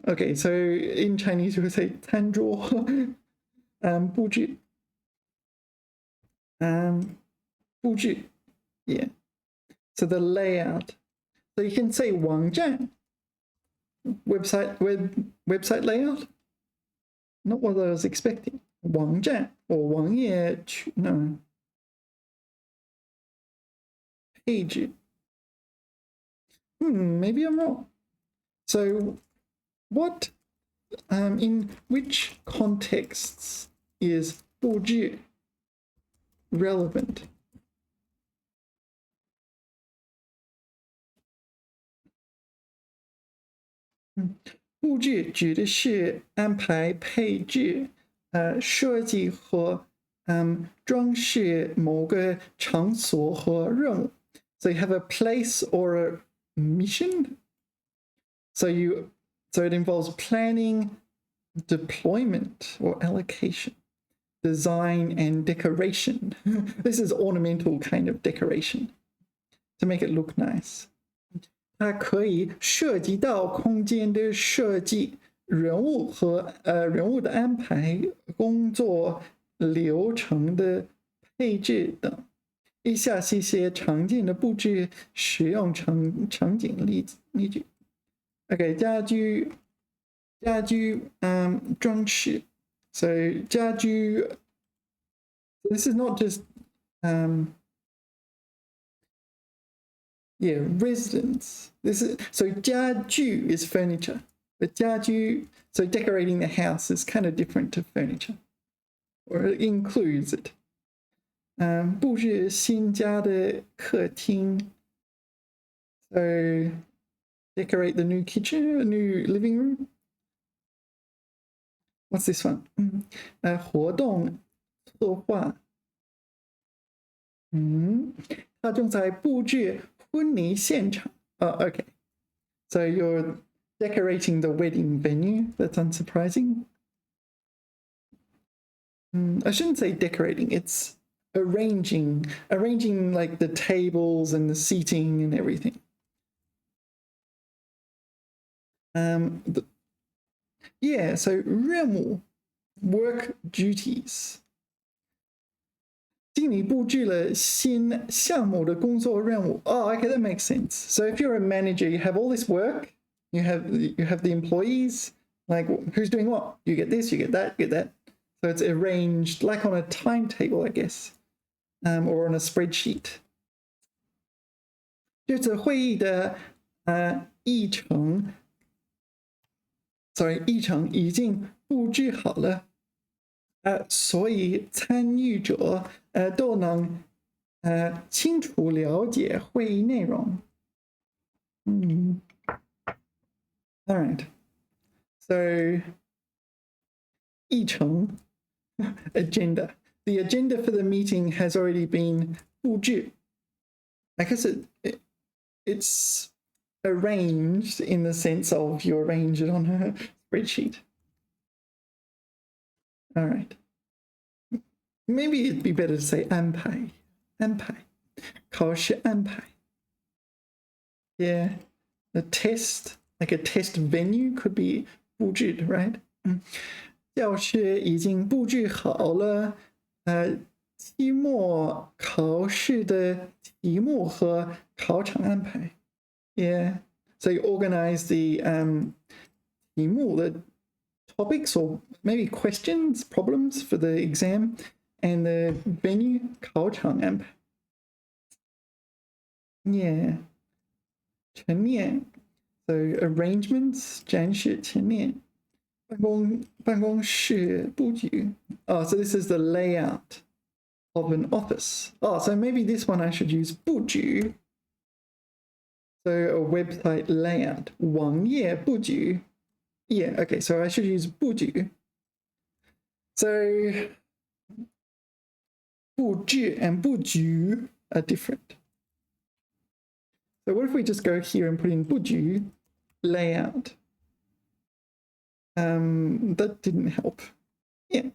Okay, so in Chinese we would say 餐桌. 布置. 布置. Yeah. So the layout. So you can say 网站. Website layout. Not what I was expecting. 网站 or 网页 no. Page. Maybe I'm wrong. So what in which contexts is 布置 relevant? "布置指的是安排配置、设计和装饰某个场所和任务。So you have a place or a mission. So it involves planning, deployment or allocation, design and decoration. This is ornamental kind of decoration to make it look nice. 它可以涉及到空间的设计、人物的安排、工作流程的配置等。以下是一些常见的布置使用场景例句。Okay, 家居装饰。So 家居 this is not just residence. This is so 家具 is furniture. But 家居 so decorating the house is kind of different to furniture. Or it includes it. 布置新家的客厅. So decorate the new kitchen, a new living room. What's this one? 活动策划。他正在布置婚礼现场。Okay. So you're decorating the wedding venue. That's unsurprising. I shouldn't say decorating. It's arranging like the tables and the seating and everything. So 任务 work duties. 经理布置了新项目的工作任务. Okay, that makes sense. So if you're a manager, you have all this work, you have the employees, like who's doing what? You get this, you get that, get that. So it's arranged like on a timetable, I guess, or on a spreadsheet. 这次会议的议程已经布置好了，所以参与者都能清楚了解会议内容。All right. So 议程 agenda. The agenda for the meeting has already been 布置. I guess it's arranged in the sense of you arrange it on a spreadsheet. All right. Maybe it'd be better to say 安排. 考试安排. Yeah. The test, like a test venue, could be 布置, right? 教室已经布置好了，期末考试的题目和考场安排。Yeah, so you organize the 题目, the topics, or maybe questions, problems for the exam, and the venue, 考场安排。Yeah. 陈列 so arrangements 展示陈列办公室布局 oh so this is the layout of an office oh so maybe this one I should use 布局 so a website layout 网页布局 yeah okay so I should use 布局 so 布置 and 布局 are different. So what if we just go here and put in 布局 layout? That didn't help. Yeah,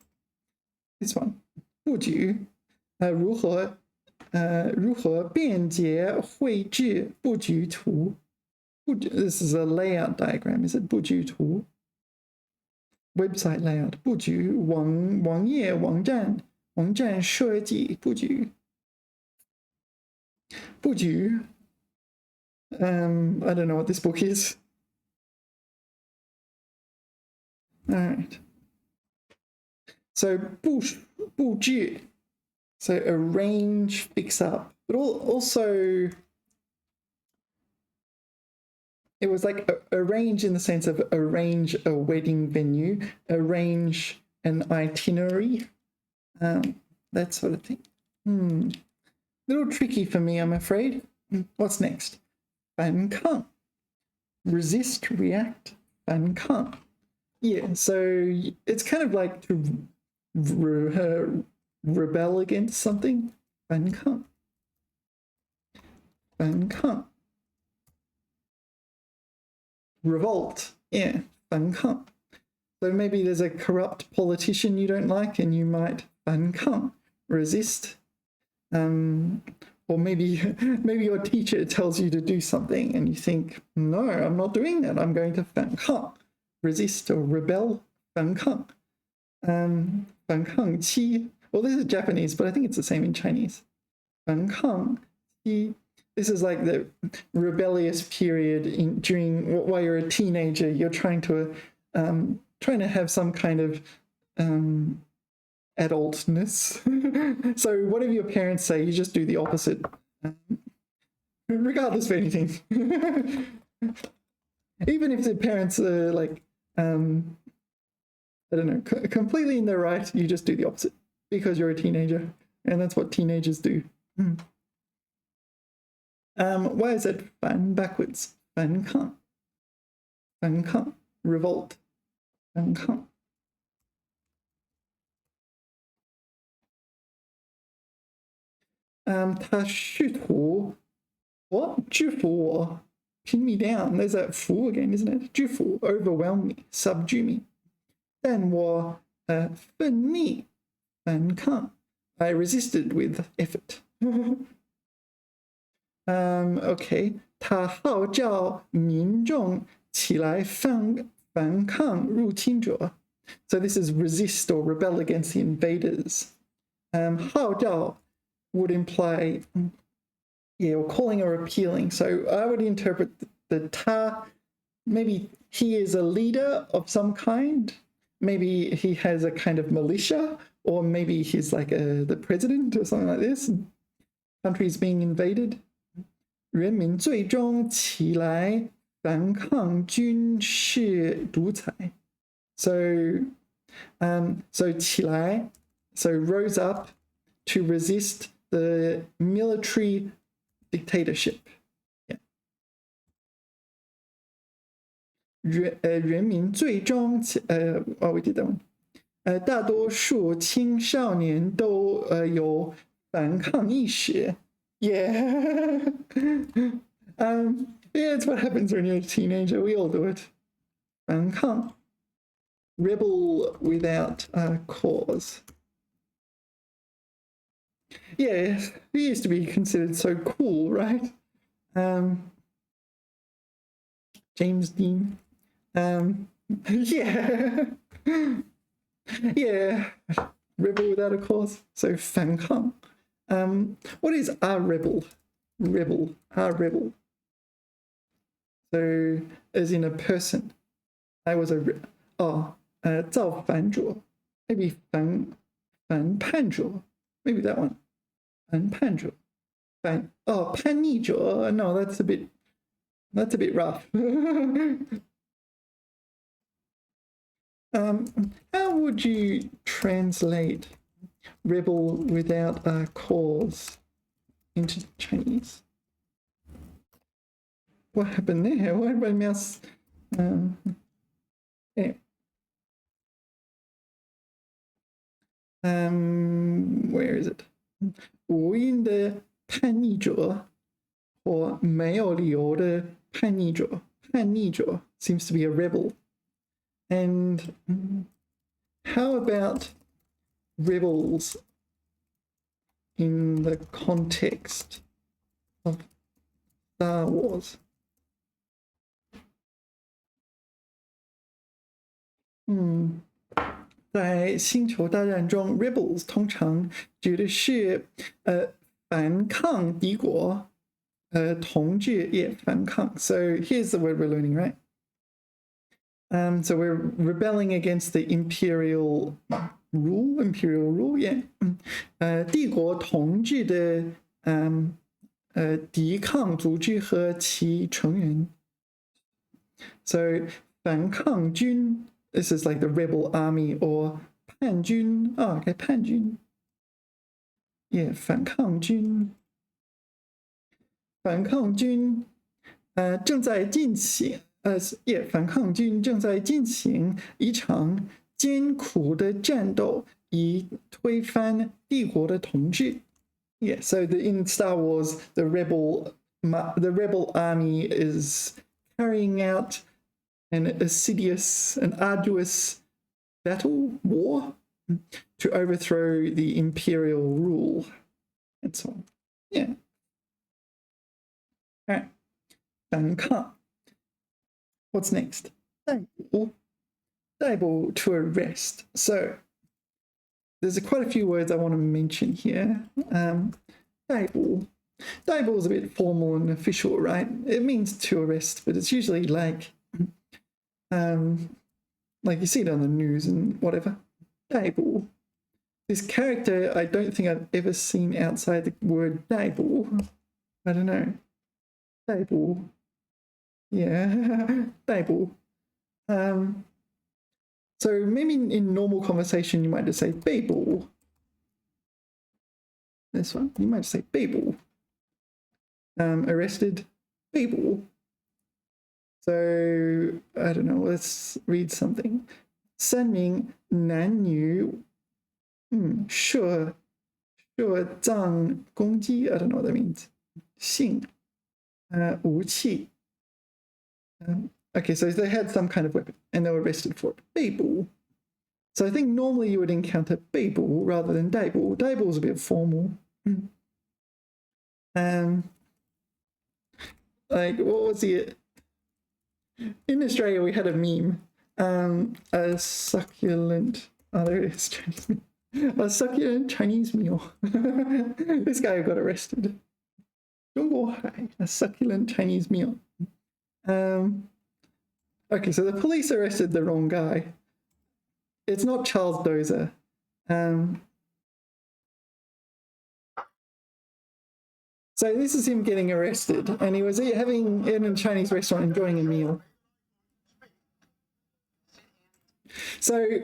this one. 布局如何便捷绘制布局图 This is a layout diagram, is it? 布局图 Website layout 布局网页网站设计布局 I don't know what this book is. All right. So 布置 so arrange, fix up, but also it was like arrange in the sense of arrange a wedding venue, arrange an itinerary, that sort of thing. Little tricky for me, I'm afraid. What's next? 反抗 resist, react, 反抗 yeah, so it's kind of like to rebel against something 反抗 revolt yeah 反抗 so maybe there's a corrupt politician you don't like and you might 反抗 resist or maybe your teacher tells you to do something and you think, no, I'm not doing that. I'm going to 反抗 resist or rebel 反抗 反抗期 well, this is Japanese, but I think it's the same in Chinese. 反抗期 this is like the rebellious period during while you're a teenager. You're trying to have some kind of adultness. So whatever your parents say, you just do the opposite, regardless of anything. Even if the parents are like, I don't know, completely in their right, you just do the opposite because you're a teenager, and that's what teenagers do. Why is it 反 backwards? 反抗 revolt 反抗他试图 what 制服我 pin me down. There's that 服 again, isn't it? 制服 overwhelm me, subdue me. 但我奋力反抗 I resisted with effort. Okay. 他号召民众起来反抗入侵者 So this is resist or rebel against the invaders. 号召 would imply, yeah, or calling or appealing. So I would interpret the ta, maybe he is a leader of some kind, maybe he has a kind of militia, or maybe he's like the president or something like this. Country's being invaded. 人民最终起来反抗军事独裁。So, so 起来, so rose up to resist the military dictatorship. Yeah. 人民最终we did that one. 大多数青少年都有反抗意识。Yeah. Yeah, it's what happens when you're a teenager. We all do it. 反抗. Rebel without a cause. Yeah, it used to be considered so cool, right? James Dean. Yeah. Yeah. Rebel without a cause. So 反抗. What is a rebel? Rebel. A rebel. So, as in a person. I was a 造反者. Maybe 反叛者. Maybe that one. 反叛者. 叛逆者. No, that's a bit rough. How would you translate rebel without a cause into Chinese? What happened there? Why did my mouse... anyway. Where is it? 无因的叛逆者 or 没有理由的叛逆者 seems to be a rebel. And how about rebels in the context of Star Wars? 在星球大战中 rebels 通常指的是反抗敌国统治也反抗 So here's the word we're learning, right? So we're rebelling against the imperial rule, yeah. 帝国统治的抵抗组织和其成员 So 反抗军 This is like the rebel army or 叛军 okay, 叛军 Yeah, 反抗军正在进行反抗军正在进行一场艰苦的战斗，以推翻帝国的统治。Yeah, so in Star Wars, the rebel army is carrying out an arduous war to overthrow the imperial rule and so on. Yeah. All right. 反抗. What's next? 逮捕 to arrest. So there's quite a few words I want to mention here. 逮捕 is a bit formal and official, right? It means to arrest, but it's usually like you see it on the news and whatever. 逮捕. This character, I don't think I've ever seen outside the word 逮捕. I don't know. 逮捕. Yeah, 逮捕. So maybe in normal conversation you might just say 被捕. This one, you might just say 被捕. Arrested, 被捕. So I don't know, let's read something. 三名男女涉藏攻击 I don't know what that means. 性武器 Okay, so they had some kind of weapon and they were arrested for it. 被捕. So I think normally you would encounter 被捕 rather than 逮捕. 逮捕is a bit formal. Like, what was it? In Australia, we had a meme. A succulent... Oh, there it is. Chinese meal. A succulent Chinese meal. This guy got arrested. 中国海, a succulent Chinese meal. Okay, so the police arrested the wrong guy. it's not Charles Dozer. So this is him getting arrested, and he was having in a Chinese restaurant enjoying a meal. So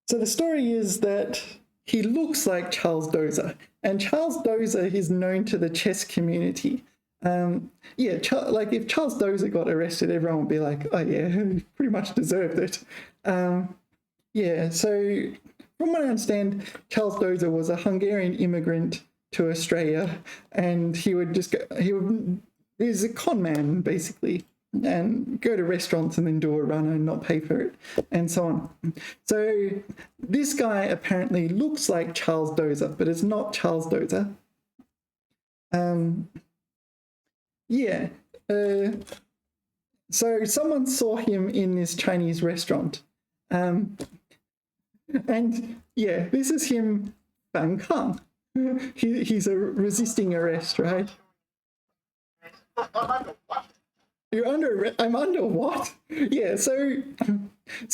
the story is that he looks like Charles Dozer, and Charles Dozer is known to the chess community. Like if Charles Dozer got arrested, everyone would be like, oh yeah, he pretty much deserved it. So from what I understand, Charles Dozer was a Hungarian immigrant to Australia, and he was a con man basically, and go to restaurants and then do a run and not pay for it, and so on. So this guy apparently looks like Charles Dozer, but it's not Charles Dozer. So someone saw him in this Chinese restaurant, and yeah, this is him, Fan Kang. He's resisting arrest, right? You're under. I'm under what? Yeah. So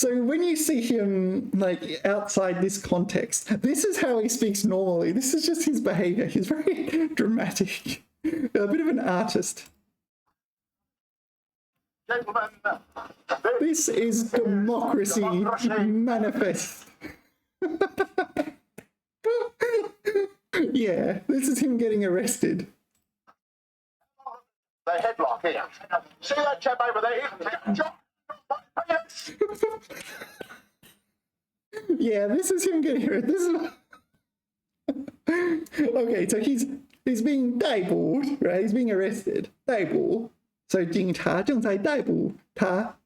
when you see him like outside this context, this is how he speaks normally. This is just his behavior. He's very dramatic, a bit of an artist. This is democracy manifest. Yeah, this is him getting arrested. The headlock here. See that chap over there? Yeah, this is him getting arrested. Okay, so he's being 逮捕, right? He's being arrested. 逮捕. So 警察正在逮捕他，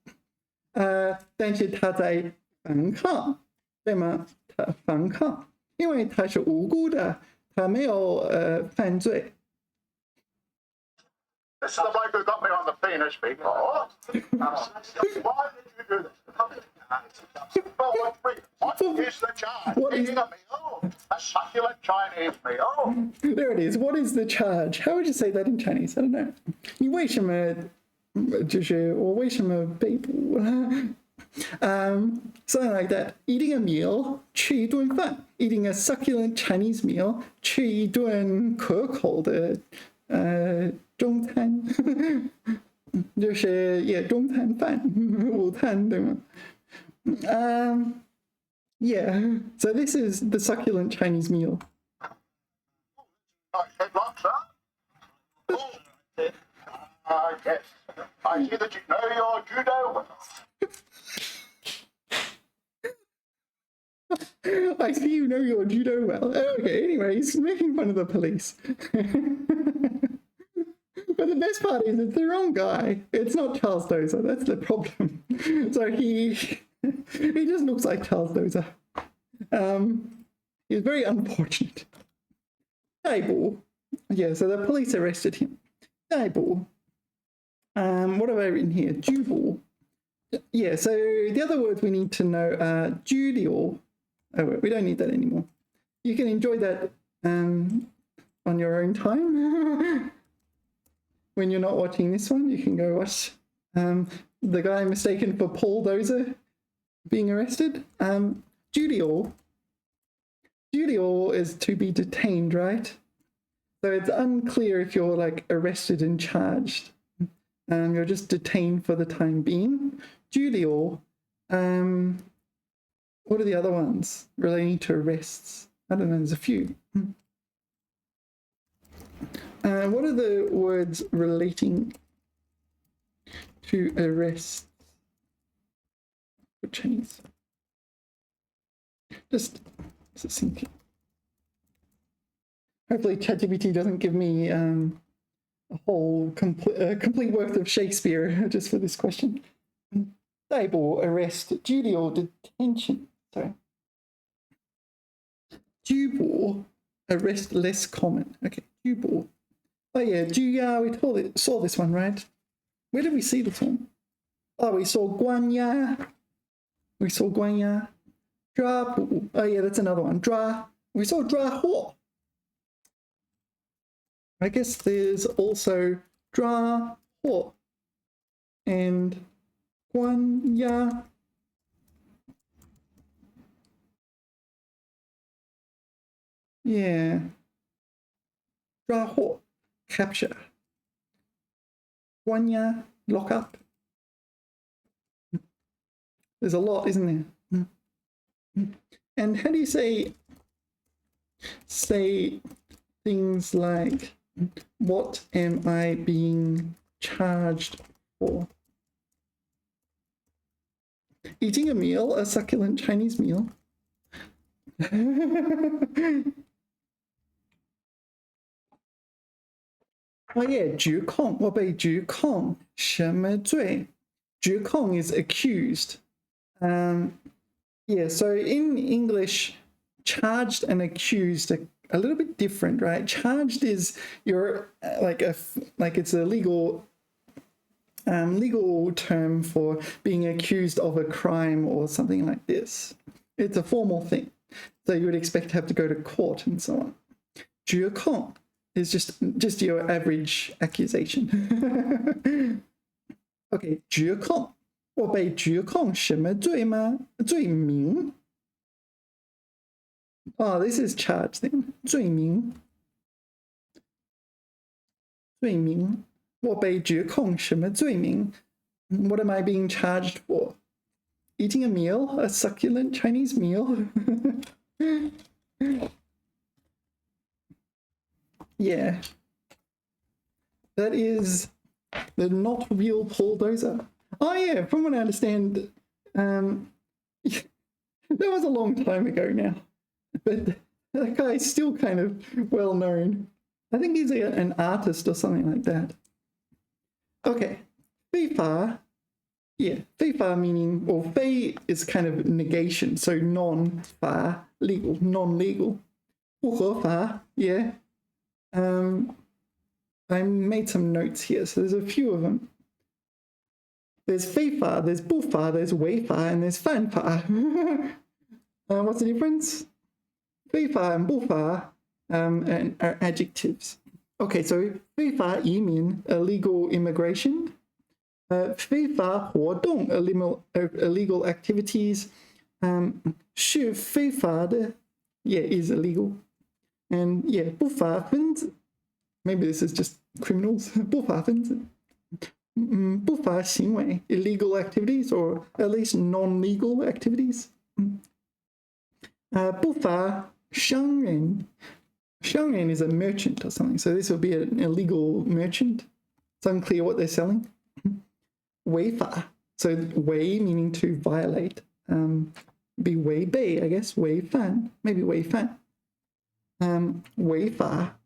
但是他在反抗，对吗？他反抗，因为他是无辜的。他没有犯罪。This is the bloke who got me on the penis before. Why did you do this? What is the charge? Eating a meal? A succulent Chinese meal? There it is. What is the charge? How would you say that in Chinese? I don't know. 你为什么就是我为什么被捕？Something like that. Eating a meal, 吃一顿饭. Eating a succulent Chinese meal, 吃一顿可口的中餐，就是中餐饭，午餐，对吗？Yeah. So this is the succulent Chinese meal. Yes. I see that you know your judo well. I see you know your judo well. Okay, anyway, he's making fun of the police. But the best part is it's the wrong guy. It's not Charles Dozer. That's the problem. So he just looks like Charles Dozer. He's very unfortunate. 逮捕. Yeah, so the police arrested him. 逮捕. What have I written here? 拘捕. Yeah, so the other words we need to know are 拘留. Oh, we don't need that anymore. You can enjoy that on your own time. When you're not watching this one, you can go watch the guy mistaken for Paul Dozer being arrested. 拘留. 拘留 is to be detained, right? So it's unclear if you're like arrested and charged. You're just detained for the time being. 拘留. What are the other ones relating to arrests? I don't know, there's a few. What are the words relating to arrests for Chinese? Just think. Hopefully ChatGPT doesn't give me a whole complete worth of Shakespeare just for this question. 逮捕, arrest, 拘留, detention. Sorry. 拘捕, arrest, less common. Okay, 拘捕. Oh yeah, 拘押, we saw this one, right? Where did we see this one? Oh, we saw 关押. We saw 关押. 抓捕. Oh yeah, that's another one. 抓. We saw 抓获. I guess there's also 抓获 and 关押. Yeah. 抓获 capture. 关押 lock up. There's a lot, isn't there? And how do you say things like, what am I being charged for? Eating a meal, a succulent Chinese meal. Oh yeah, 指控，我被指控什么罪？指控 is accused. Yeah, so in English, charged and accused are a little bit different, right? Charged is you're like it's a legal term for being accused of a crime or something like this. It's a formal thing, so you would expect to have to go to court and so on. 指控 is just your average accusation. Okay, 指控，我被指控什么罪吗？罪名。Oh, this is charged then. 罪名。罪名。我被指控什么罪名？ What am I being charged for? Eating a meal, a succulent Chinese meal. Yeah. That is the not real bulldozer. Oh yeah, from what I understand, that was a long time ago now. But that guy's still kind of well known. I think he's an artist or something like that. Okay, 非法, yeah, 非法 meaning, well, 非 is kind of negation, so non-法, legal, non-legal. 不合法, yeah. I made some notes here, so there's a few of them. There's 非法, there's 不法, there's 违法, and there's 犯法. What's the difference? 非法 and 不法 and are adjectives. Okay, so 非法移民, illegal immigration. 非法活动, illegal activities. 是非法的, yeah, is illegal. And yeah, 不法分子, maybe this is just criminals. 不法分子. 不法行为, illegal activities, or at least non-legal activities. 不法商人. 商人 is a merchant or something, so this will be an illegal merchant. It's unclear what they're selling. 违法, so 违 meaning to violate. Be 违背, I guess. 违反, maybe 违反. 违法,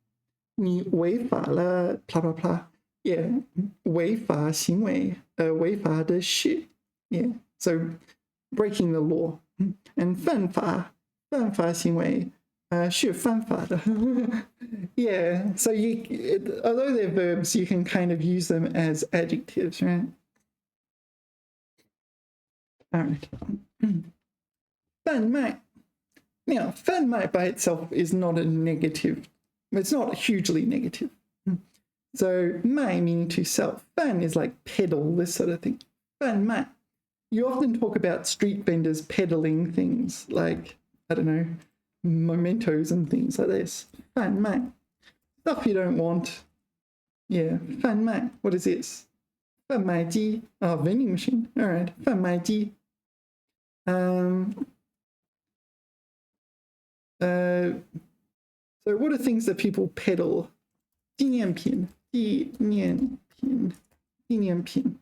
你违法了, blah blah blah. Yeah, 违法行为, 违法的事. Yeah, so breaking the law. And 犯法, 犯法行为, 是犯法的. Yeah, so although they're verbs, you can kind of use them as adjectives, right? All right. 贩卖. Now, 贩卖 by itself is not a negative. It's not hugely negative. So, 卖 meaning to sell. 贩 is like peddle, this sort of thing. 贩卖. You often talk about street vendors peddling things like, I don't know, mementos and things like this. 贩卖. Stuff you don't want. Yeah, 贩卖. What is this? 贩卖机. Oh, vending machine. All right, 贩卖机. So what are things that people peddle? 纪念品. 纪念品. 纪念品.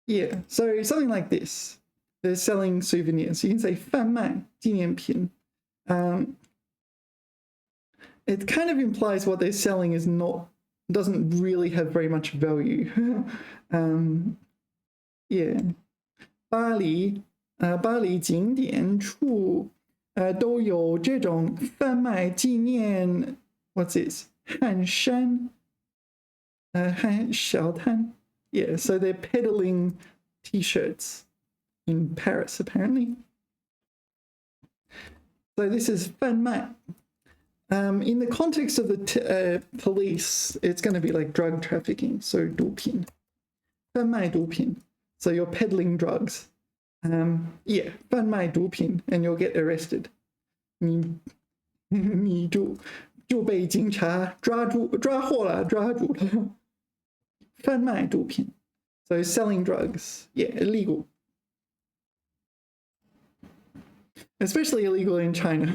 Yeah, so something like this. They're selling souvenirs. You can say 贩卖纪念品. It kind of implies what they're selling doesn't really have very much value. Yeah. 巴黎景点处都有这种贩卖纪念 What's this? 汉山小摊. Yeah, so they're peddling t-shirts in Paris, apparently. So this is 贩卖. In the context of the police, it's going to be like drug trafficking, so 毒品. 贩卖毒品. So you're peddling drugs. Yeah, 贩卖毒品, and you'll get arrested. 你就被警察抓获了，抓住了。贩卖毒品 ，so selling drugs, yeah, illegal, especially illegal in China.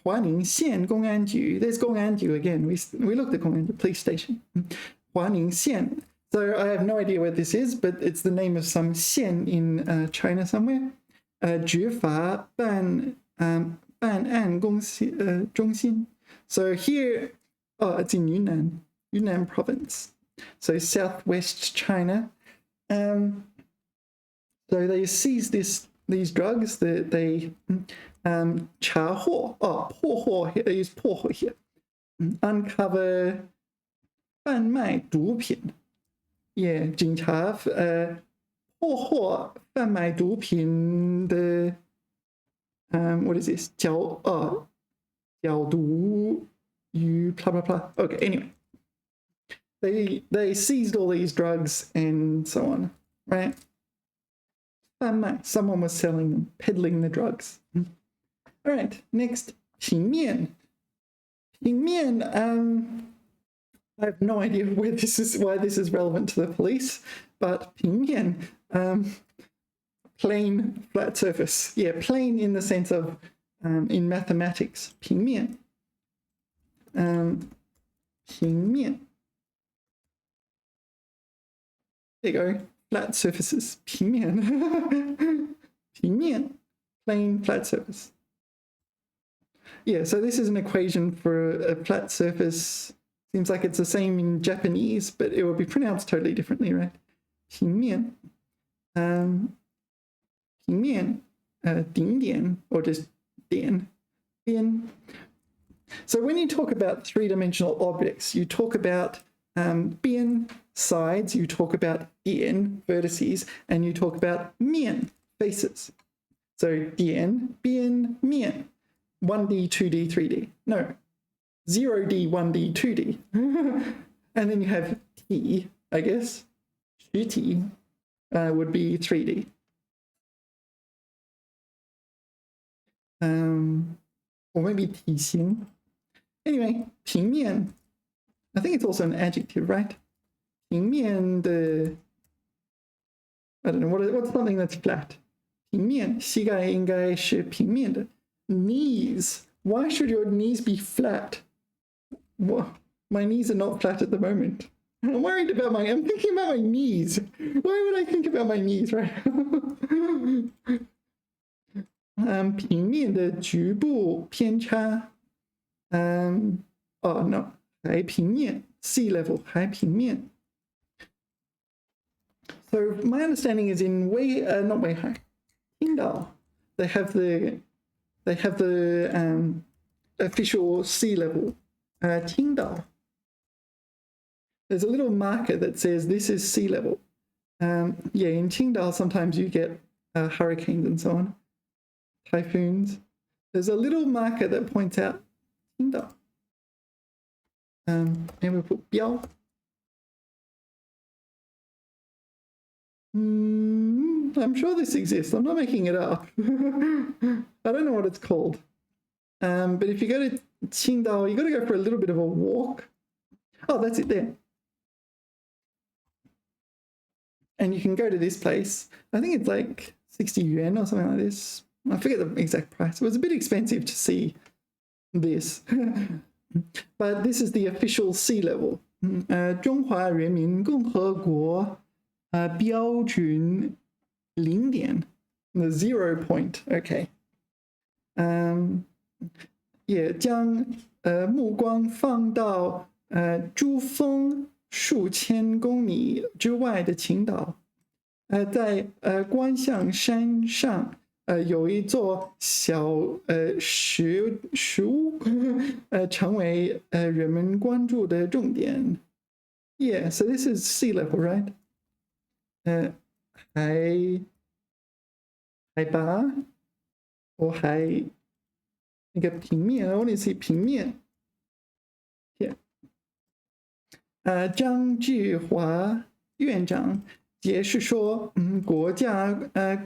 华宁县公安局 ，there's 公安局 again. We looked at 公安局 police station. 华宁县. So I have no idea what this is, but it's the name of some 县 in China somewhere. 执法办案中心. So here, it's in Yunnan province. So southwest China. So they seized these drugs that they 查获 破获 they use 破获 here. Uncover 贩卖毒品 yeah 警察破获贩卖毒品的 what is this 角毒与 blah blah blah. Okay, anyway, they seized all these drugs and so on, right? 贩卖 someone was selling them, peddling the drugs. All right, next 平面 I have no idea why this is relevant to the police, but 平面 plain flat surface. Yeah, plain in the sense of in mathematics. 平面 平面 there you go, flat surfaces. 平面平面 plain flat surface. Yeah, so this is an equation for a flat surface. Seems like it's the same in Japanese, but it will be pronounced totally differently, right? 平面 平面 顶点 or just 点 边. So when you talk about three-dimensional objects, you talk about 边 sides, you talk about 点 vertices, and you talk about 面 faces. So 点边面 1D, 2D, 3D. No, 0D, 1D, 2D. And then you have T, I guess. 实体 would be 3D. Or maybe 体型. Anyway, 平面. I think it's also an adjective, right? 平面的 I don't know, what's something that's flat? 平面膝盖应该是平面的 Knees. Why should your knees be flat? Well, my knees are not flat at the moment. I'm worried about I'm thinking about my knees. Why would I think about my knees, right? 平面的局部偏差 oh no, 海平面 sea level 海平面 So my understanding is in not Weihai, Qingdao, they have the official sea level. Qingdao. There's a little marker that says this is sea level. Yeah, in Qingdao sometimes you get hurricanes and so on, typhoons. There's a little marker that points out Qingdao. And we put 标. I'm sure this exists. I'm not making it up. I don't know what it's called. But if you go to Qingdao, you got to go for a little bit of a walk. Oh, that's it there. And you can go to this place. I think it's like 60 yuan or something like this. I forget the exact price. It was a bit expensive to see this. But this is the official sea level. 中华人民共和国标准0点 the 0 point. Okay. Yeah, 将目光放到珠峰数千公里之外的青岛，在观象山上有一座小石屋，成为人们关注的重点。Yeah, so this is sea level, right? 海拔或那个平面 I want to see 平面 yeah. 张志华院长解释说，国家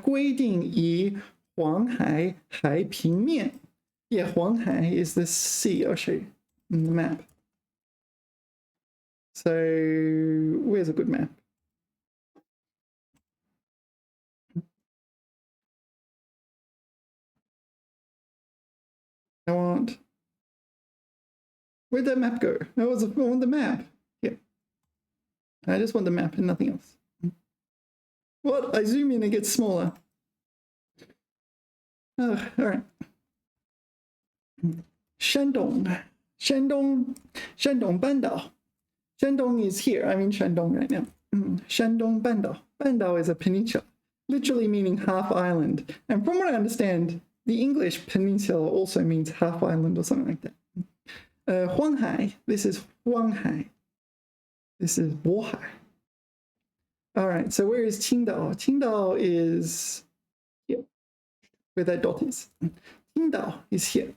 规定以黄海海平面. Yeah, 黄海 is the sea. I'll show you in the map. So where's a good map? I want. Where'd that map go? I want the map. Here. I just want the map and nothing else. What? I zoom in and it gets smaller. Oh, all right. Shandong. Shandong Bandao. Shandong is here. I'm in Shandong right now. Shandong Bandao. Bandao is a peninsula, literally meaning half island. And from what I understand, the English peninsula also means half island or something like that. Huanghai. This is Huanghai. This is Bohai. All right, so where is Qingdao? Qingdao is here, where that dot is. Qingdao is here.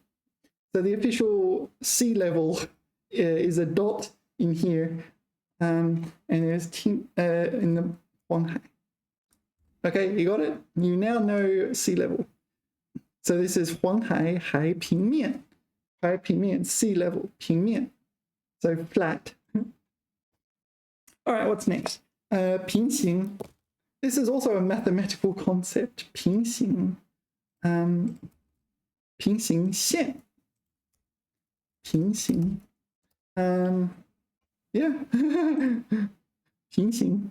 So the official sea level is a dot in here, and there's in the Huanghai. Okay, you got it? You now know sea level. So this is Huanghai Hai Pingmian. Hai Pingmian, sea level, Pingmian. So flat. All right, what's next? Pingxing. This is also a mathematical concept. Pingxing. Pingxing xian. Pingxing. Yeah. Pingxing.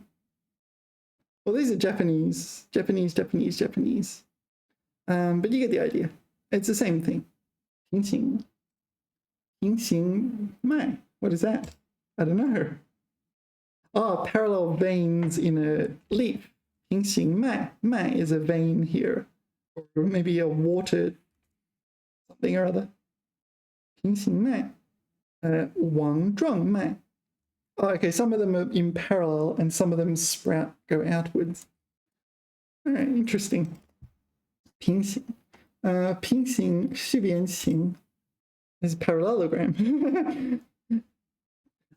Well, these are Japanese. But you get the idea. It's the same thing. Pingxing. Pingxing mai. What is that? I don't know. Oh, parallel veins in a leaf. Pingxing mai. Mai is a vein here. Or maybe a water something or other. Pingxing mai. Wang zhuang mai. Oh, okay, some of them are in parallel and some of them go outwards. All right, interesting. Pingxing. Pingxing 四边形 is parallelogram.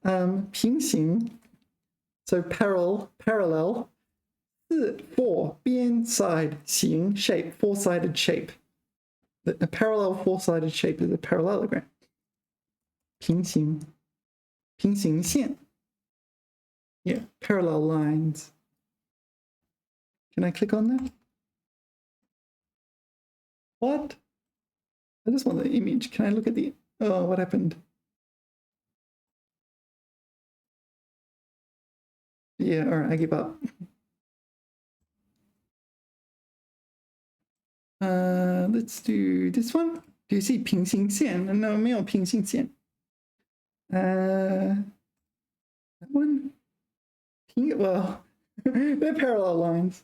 Pingxing. So parallel, 4, 边 side, 形 shape, four-sided shape. A parallel four-sided shape is a parallelogram. 平行线. Yeah, parallel lines. Can I click on that? What? I just want the image. Can I look at the... Oh, what happened? Yeah, all right, I give up. Let's do this one. Do you see 平行线? No, 没有平行线. That one? Well, they're parallel lines.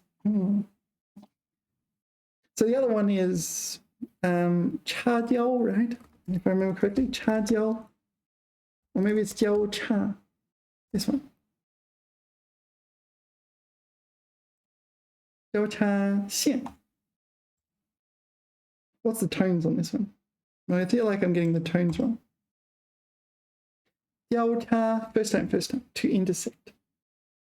So the other one is 叉交, right? If I remember correctly, 叉交. Or maybe it's 交叉. This one. 交叉线. What's the tones on this one? Well, I feel like I'm getting the tones wrong. 交叉, first time, to intersect.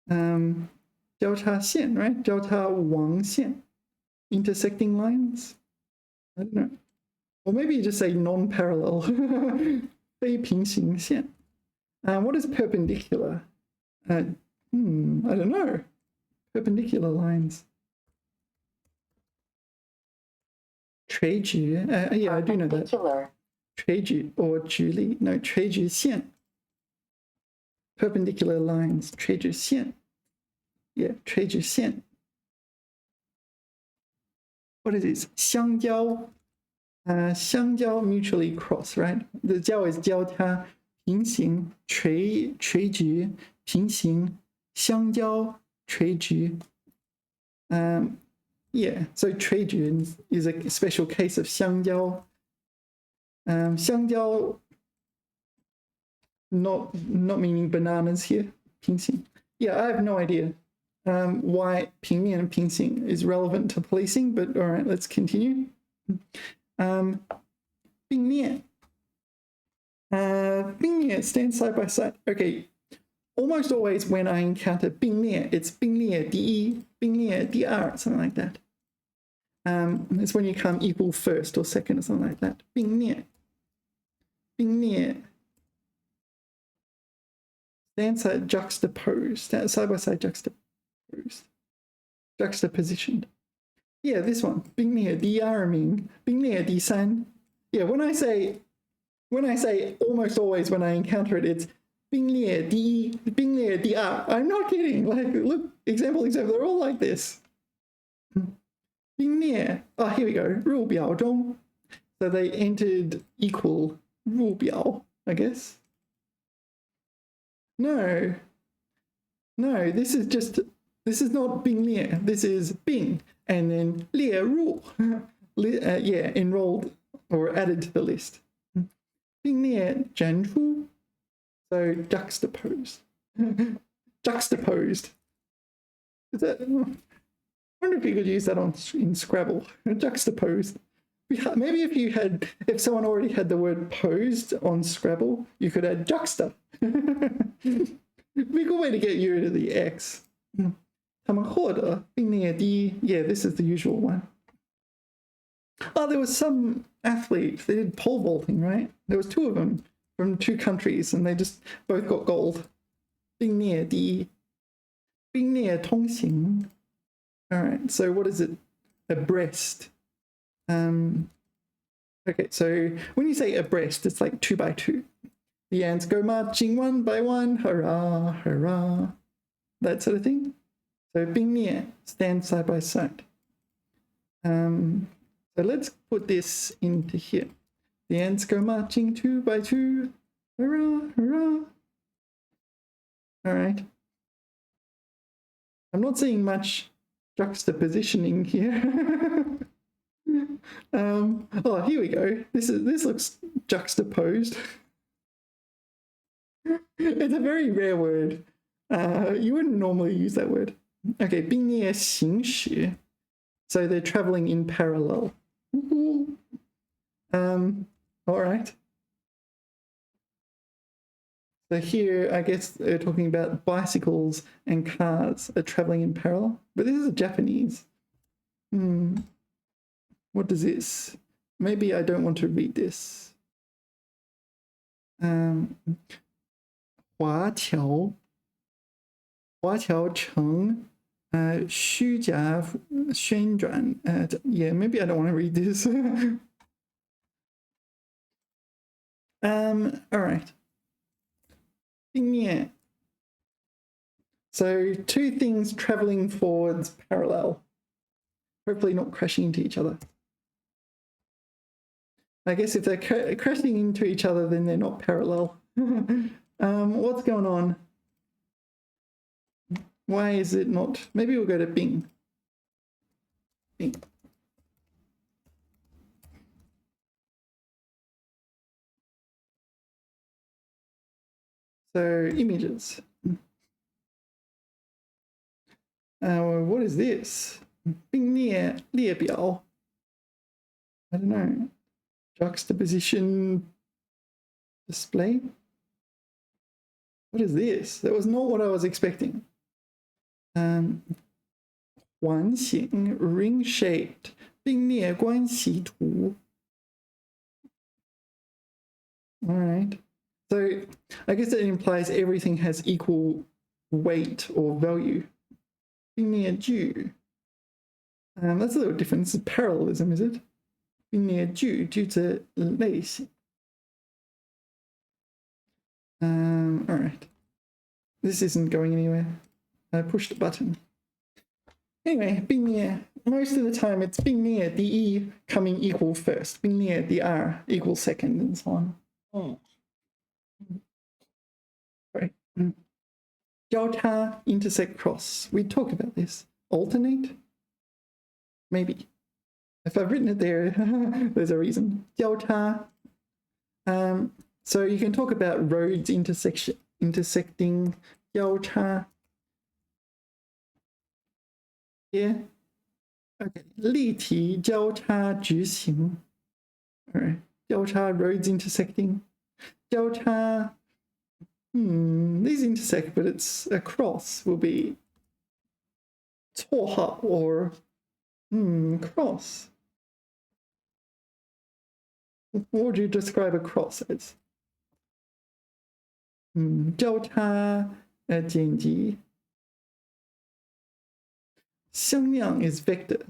交叉线, right? 交叉网线. Intersecting lines? I don't know. Or maybe you just say non-parallel. 非平行线. What is perpendicular? I don't know. Perpendicular lines. 垂直. Yeah, I do know that. 垂直 or 直立. No, 垂直线. Perpendicular lines. 垂直线. Yeah, 垂直线. What is this? 相交. 相交 mutually cross, right? The 交 is 交叉, 平行, 垂直, 平行, 相交, 垂直. Yeah, so 垂直 is a special case of 相交. 相交 not meaning bananas here. 平行. Yeah, I have no idea why 平面 and 平行 is relevant to policing, but all right, let's continue. 并列. 并列 stand side by side. Okay, almost always when I encounter 并列, it's 并列第一, 并列第二, something like that. It's when you come equal first or second or something like that. 并列 stand side juxtaposed, side by side juxtaposed, juxtapositioned. Yeah, this one. 并列第二名，并列第三. Yeah, when I say almost always when I encounter it, it's 并列第一，并列第二. I'm not kidding. Like, look, example, they're all like this. 并列, oh, here we go. 入表中. So they entered equal 入表, I guess. No, this is not 并列. This is 并 and then 列入. Yeah, enrolled or added to the list. 并列展出. So juxtaposed. Juxtaposed. Is that? I wonder if you could use that in Scrabble. Juxtaposed. Maybe if someone already had the word posed on Scrabble, you could add juxta. Be a good way to get you rid of the X. 他们获得并列第一. Yeah, this is the usual one. Oh, there was some athlete. They did pole vaulting, right? There was 2 of them from 2 countries, and they just both got gold. 并列第一. 并列通行. All right, so what is it? Abreast. Okay, so when you say abreast, it's like 2 by 2. The ants go marching 1 by 1, hurrah, hurrah. That sort of thing. So 并列, stand side by side. So let's put this into here. The ants go marching 2 by 2, hurrah, hurrah. All right. I'm not seeing much juxtapositioning here. Oh, here we go. This looks juxtaposed. It's a very rare word. You wouldn't normally use that word. Okay, 并列行驶. So they're traveling in parallel. All right. So here, I guess they're talking about bicycles and cars are traveling in parallel. But this is Japanese. What does this? Maybe I don't want to read this. 华侨城虚假宣传. Yeah, maybe I don't want to read this. All right. 并列. So 2 things traveling forwards parallel. Hopefully not crashing into each other. I guess if they're crashing into each other, then they're not parallel. What's going on? Why is it not? Maybe we'll go to Bing. Bing. So images. What is this? 并列列表. I don't know. Juxtaposition display. What is this? That was not what I was expecting. 环形 ring-shaped 并列关系图. All right. So I guess it implies everything has equal weight or value. 并列句. That's a little different. This is parallelism, is it? 并列句子类型. All right. This isn't going anywhere. I pushed the button. Anyway, 并列. Most of the time it's 并列第一 coming equal first. 并列第二 equal second and so on. Sorry. 交叉 intersect cross. We talked about this. Alternate? Maybe. If I've written it there, there's a reason. 交叉. So you can talk about roads intersecting. 交叉. Yeah. Okay. 立体交叉直行. All right. 交叉 roads intersecting. 交叉. These intersect, but it's a cross will be 错号 or Cross. What would you describe a cross as? 交叉剪辑。向量 is vector.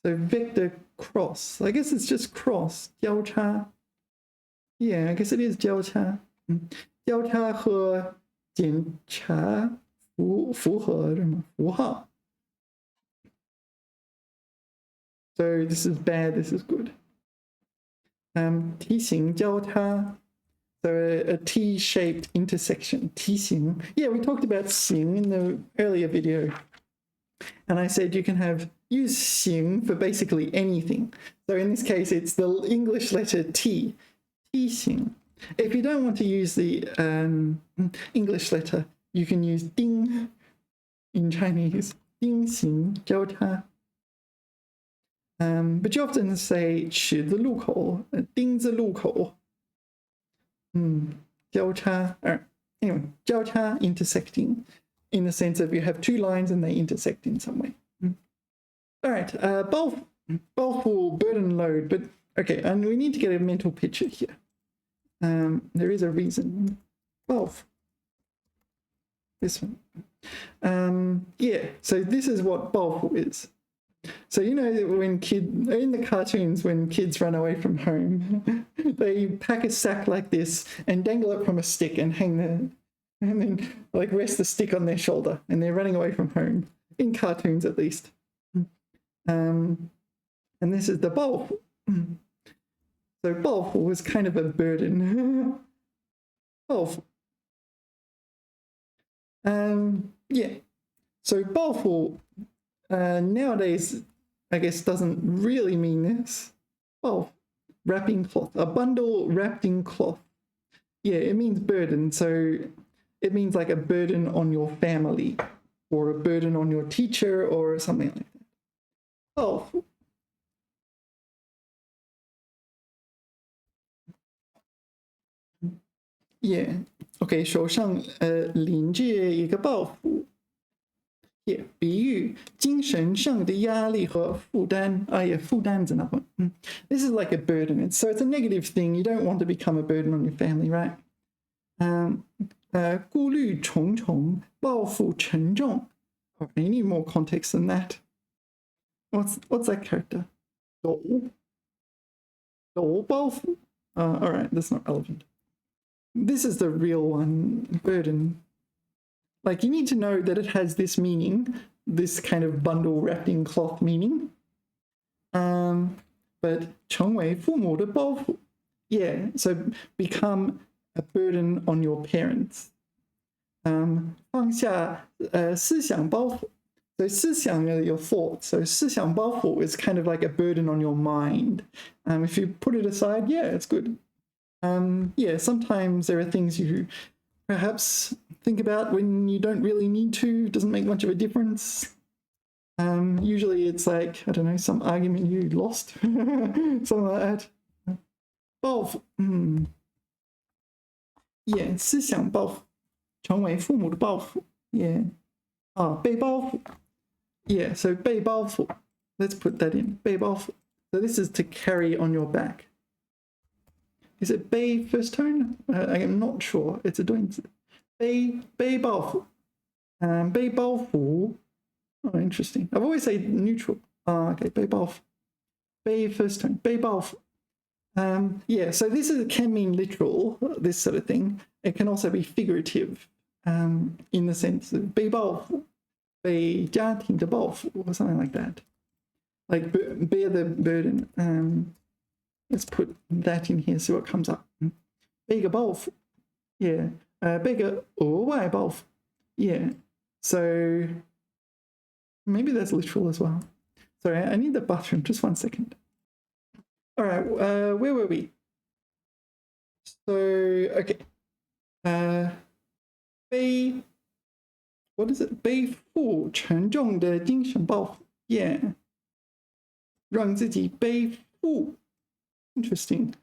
So vector cross. I guess it's just cross. 交叉. Yeah, I guess it is 交叉。交叉和检查符合什么符号。So this is bad, this is good. 梯形交叉. So a T-shaped intersection. 梯形. Yeah, we talked about 形 in the earlier video. And I said you can use 形 for basically anything. So in this case, it's the English letter T. 梯形. If you don't want to use the English letter, you can use 丁 in Chinese. 丁形交叉. But you often say 十字路口, 丁字路口. 交叉. Anyway, 交叉 intersecting in the sense of you have two lines and they intersect in some way. All right, both will burden load, but okay, and we need to get a mental picture here. There is a reason. Both. This one. Yeah, so this is what both is. So you know when in the cartoons when kids run away from home, they pack a sack like this and dangle it from a stick and and then like rest the stick on their shoulder, and they're running away from home in cartoons at least. And this is the bowl. So bowl was kind of a burden. Bowl. Yeah. So bowl nowadays, I guess, doesn't really mean this. Bowl, wrapping cloth, a bundle wrapped in cloth. Yeah, it means burden. So it means like a burden on your family, or a burden on your teacher, or something like that. Oh. Yeah. Okay, 手上领着一个包袱。Yeah, 比喻精神上的压力和负担。Yeah, 负担 is another one. This is like a burden. So it's a negative thing. You don't want to become a burden on your family, right? 顾虑重重，抱负沉重。Okay, you need more context than that. What's that character? 斗包袱. All right, that's not relevant. This is the real one, burden. Like, you need to know that it has this meaning, this kind of bundle wrapped in cloth meaning. But 成为父母的包袱. Yeah, so become a burden on your parents. 放下思想包袱. So 思想 are your thoughts. So 思想包袱 is kind of like a burden on your mind. If you put it aside, yeah, it's good. Yeah, sometimes there are things you perhaps think about when you don't really need to. It doesn't make much of a difference. Usually it's like, I don't know, some argument you lost. Something like that. 报复. Yeah, 思想报复. 成为父母的报复. Yeah. 被包袱. Yeah, so 被包袱. Let's put that in. 被包袱. So this is to carry on your back. Is it 被 first tone? I'm not sure. It's a doing. 被包袱. 被包袱. Oh, interesting. I've always said neutral. Okay, 被包袱. 被 first tone. 被包袱. Yeah, so this can mean literal, this sort of thing. It can also be figurative, in the sense of 被报复, 被家庭的报复, or something like that. Like bear the burden. Let's put that in here, see what comes up. 被个报复. Yeah. 被个额外报复. Yeah. So maybe that's literal as well. Sorry, I need the bathroom. Just 1 second. All right, where were we? So, okay. what is it? 背负沉重的精神抱负. Yeah. 让自己背负. Interesting.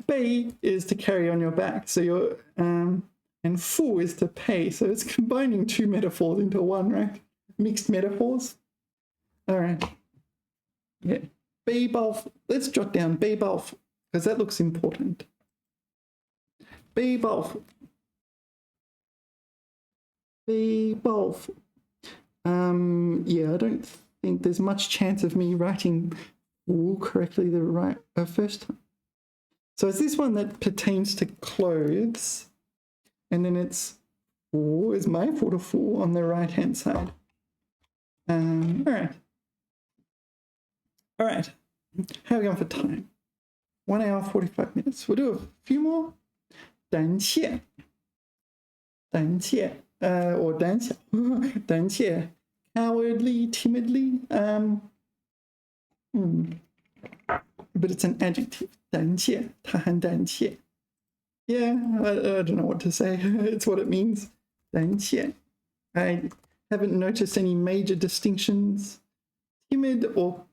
背 is to carry on your back. So you're, and 负 is to pay. So it's combining two metaphors into one, right? Mixed metaphors. All right. Yeah. 背包服. Let's jot down 背包服 because that looks important. 背包服. 背包服. Yeah, I don't think there's much chance of me writing correctly the first time. So it's this one that pertains to clothes, and then it's 服 is my 服的服 on the right hand side. All right. How are we going for time? 1 hour 45 minutes. We'll do a few more. 胆怯 or 胆小胆怯 cowardly, timidly. But it's an adjective. 胆怯 他很胆怯. Yeah, I don't know what to say. It's what it means. 胆怯. I haven't noticed any major distinctions. Timid or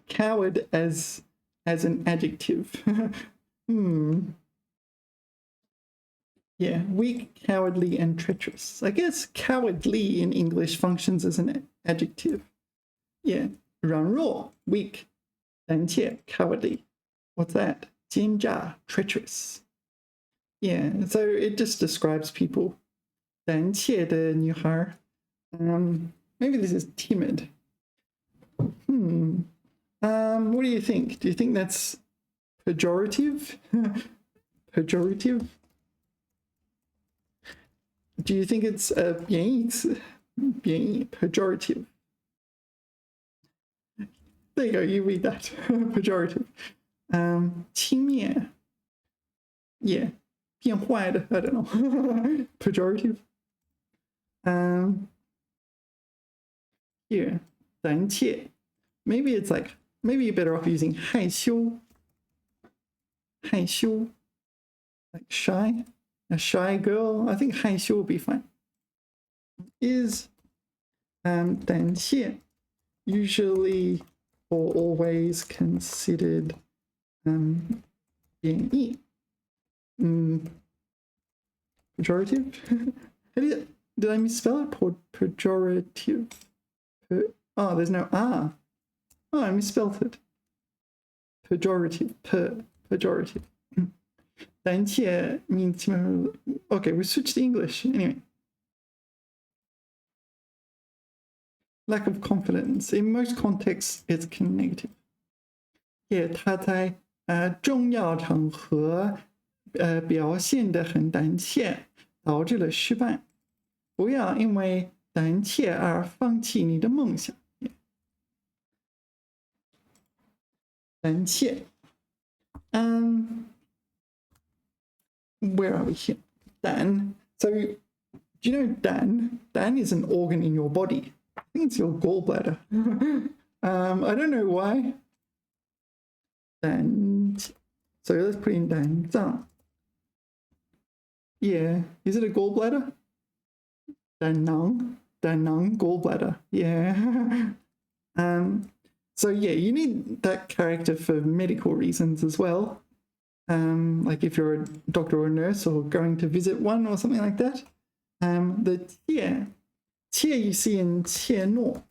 coward as an adjective. Yeah, weak, cowardly, and treacherous. I guess cowardly in English functions as an adjective. Yeah, 软弱, weak. 胆怯, cowardly. What's that? 奸诈, treacherous. Yeah, so it just describes people. 胆怯的女孩. Maybe this is timid. What do you think? Do you think that's pejorative? Pejorative? Do you think it's 贬义, pejorative? There you go, you read that. Pejorative. 轻蔑. Yeah. 变坏的, I don't know. Pejorative. Here. 胆怯. Maybe it's like, maybe you're better off using 害羞. 害羞. Like shy. A shy girl. I think 害羞will be fine. Is 胆怯 usually or always considered 贬义? Pejorative? Did I misspell it? Pejorative. Oh, there's no R. Oh, I misspelled it. Pejorative. Pejorative. 胆怯 means... Okay, we switched to English. Anyway. Lack of confidence. In most contexts, it's negative. Yeah, 他在重要场合表现得很胆怯，导致了失败。不要因为胆怯而放弃你的梦想。胆怯。Where are we here? 胆. So, do you know 胆? 胆 is an organ in your body. I think it's your gallbladder. I don't know why. 胆. So let's put in 胆脏. Yeah. Is it a gallbladder? 胆囊, gallbladder. Yeah. So yeah, you need that character for medical reasons as well. Like if you're a doctor or a nurse or going to visit one or something like that. The 怯 you see in 怯懦.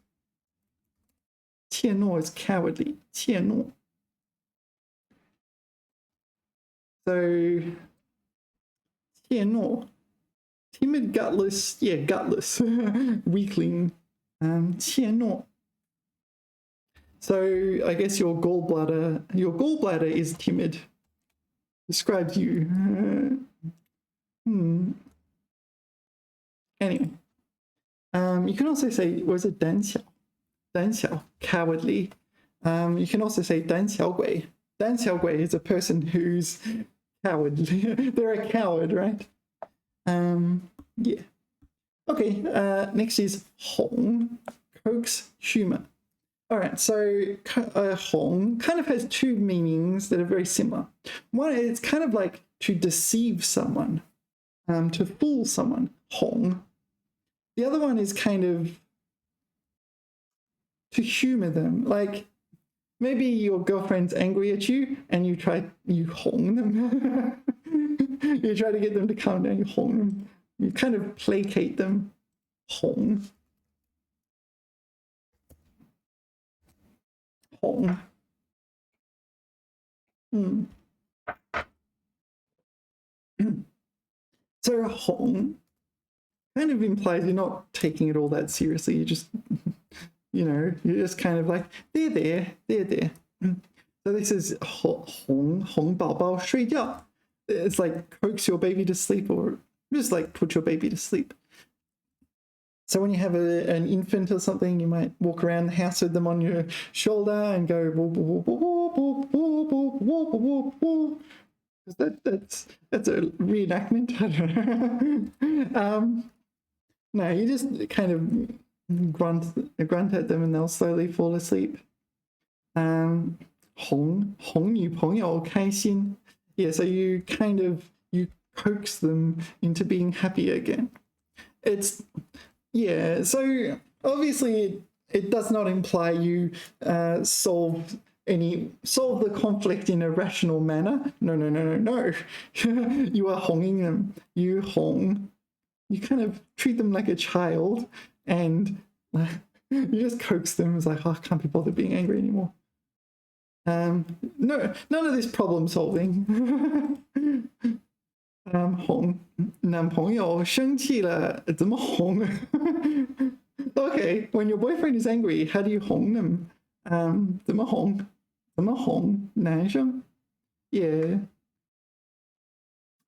怯懦 is cowardly. 怯懦. So 怯懦. Timid, gutless. Yeah, gutless. Weakling. 怯懦. So I guess your gallbladder is timid. Describes you. Anyway. You can also say, was it 胆小? 胆小, cowardly. You can also say 胆小鬼. 胆小鬼 is a person who's cowardly. They're a coward, right? Yeah. Okay, next is 哄, coax, humor. All right, so 哄 kind of has two meanings that are very similar. One, it's kind of like to deceive someone, to fool someone, 哄. The other one is kind of to humor them. Like maybe your girlfriend's angry at you and you hong them. You try to get them to calm down, you hong them. You kind of placate them, hong. Hong. So Hong kind of implies you're not taking it all that seriously. You just, you're just kind of like, they're there. So this is Hong 宝宝睡觉. It's like coax your baby to sleep, or just like put your baby to sleep. So when you have an infant or something, you might walk around the house with them on your shoulder and go whoop, whoop, whoop, whoop, whoop, whoop, whoop, whoop, whoop. That's a reenactment. I don't know. No, you just kind of grunt at them and they'll slowly fall asleep. 哄女朋友开心. Yeah, so you coax them into being happy again. So obviously it does not imply you solve the conflict in a rational manner. No. You are honging them. You kind of treat them like a child, and you just coax them. It's like, oh, I can't be bothered being angry anymore. No, none of this problem solving. 哄男朋友生气了怎么哄? Okay, when your boyfriend is angry, how do you 哄 them? 怎么哄男生? Yeah.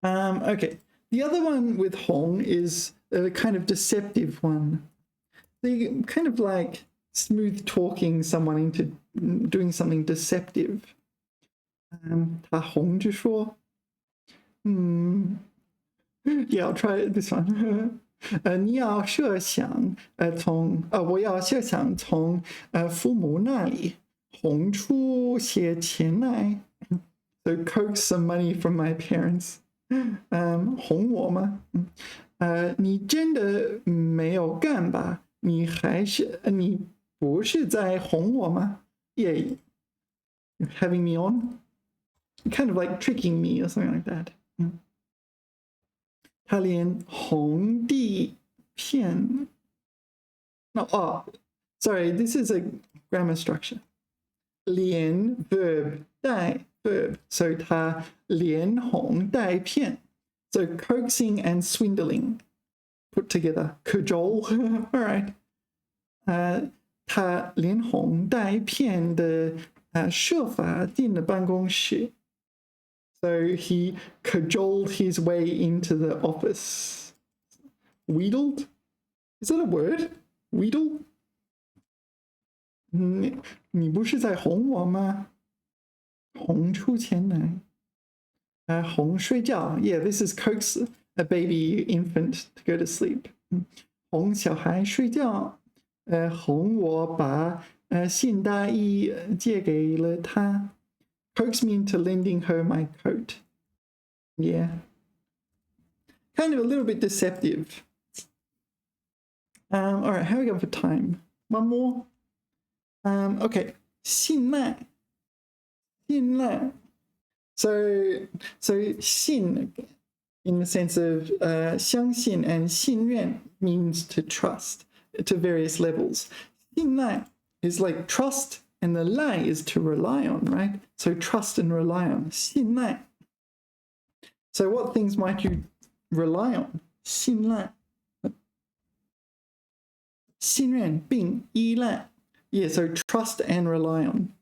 Okay. The other one with 哄 is a kind of deceptive one. So you kind of like smooth talking someone into doing something deceptive. 他哄着说 Yeah, I'll try this one. 你要设想我要设想从父母那里哄出些钱来. So coax some money from my parents. 哄我吗? 你真的没有干吧? 你不是在哄我吗? Yeah, you're having me on? Kind of like tricking me or something like that. 他连红地片 sorry, this is a grammar structure. 连 verb 带 verb, so 他连哄带骗. So coaxing and swindling put together. Cajole. All right. 他连哄带骗的设法进了办公室. So he cajoled his way into the office. Wheedled? Is that a word? Wheedle? 你不是在哄我吗? 哄出钱来. 哄睡觉. Yeah, this is coax a baby infant to go to sleep. 哄小孩睡觉. 哄我把新大衣借给了他. Coax me into lending her my coat. Yeah. Kind of a little bit deceptive. All right, how are we going for time? One more? Okay. 信赖. So 信 in the sense of 相信 and 信任 means to trust to various levels. 信赖 is like trust, and the 赖 is to rely on, right? So trust and rely on. 信赖. So what things might you rely on? 信赖. 信任并依赖. Yeah, so trust and rely on.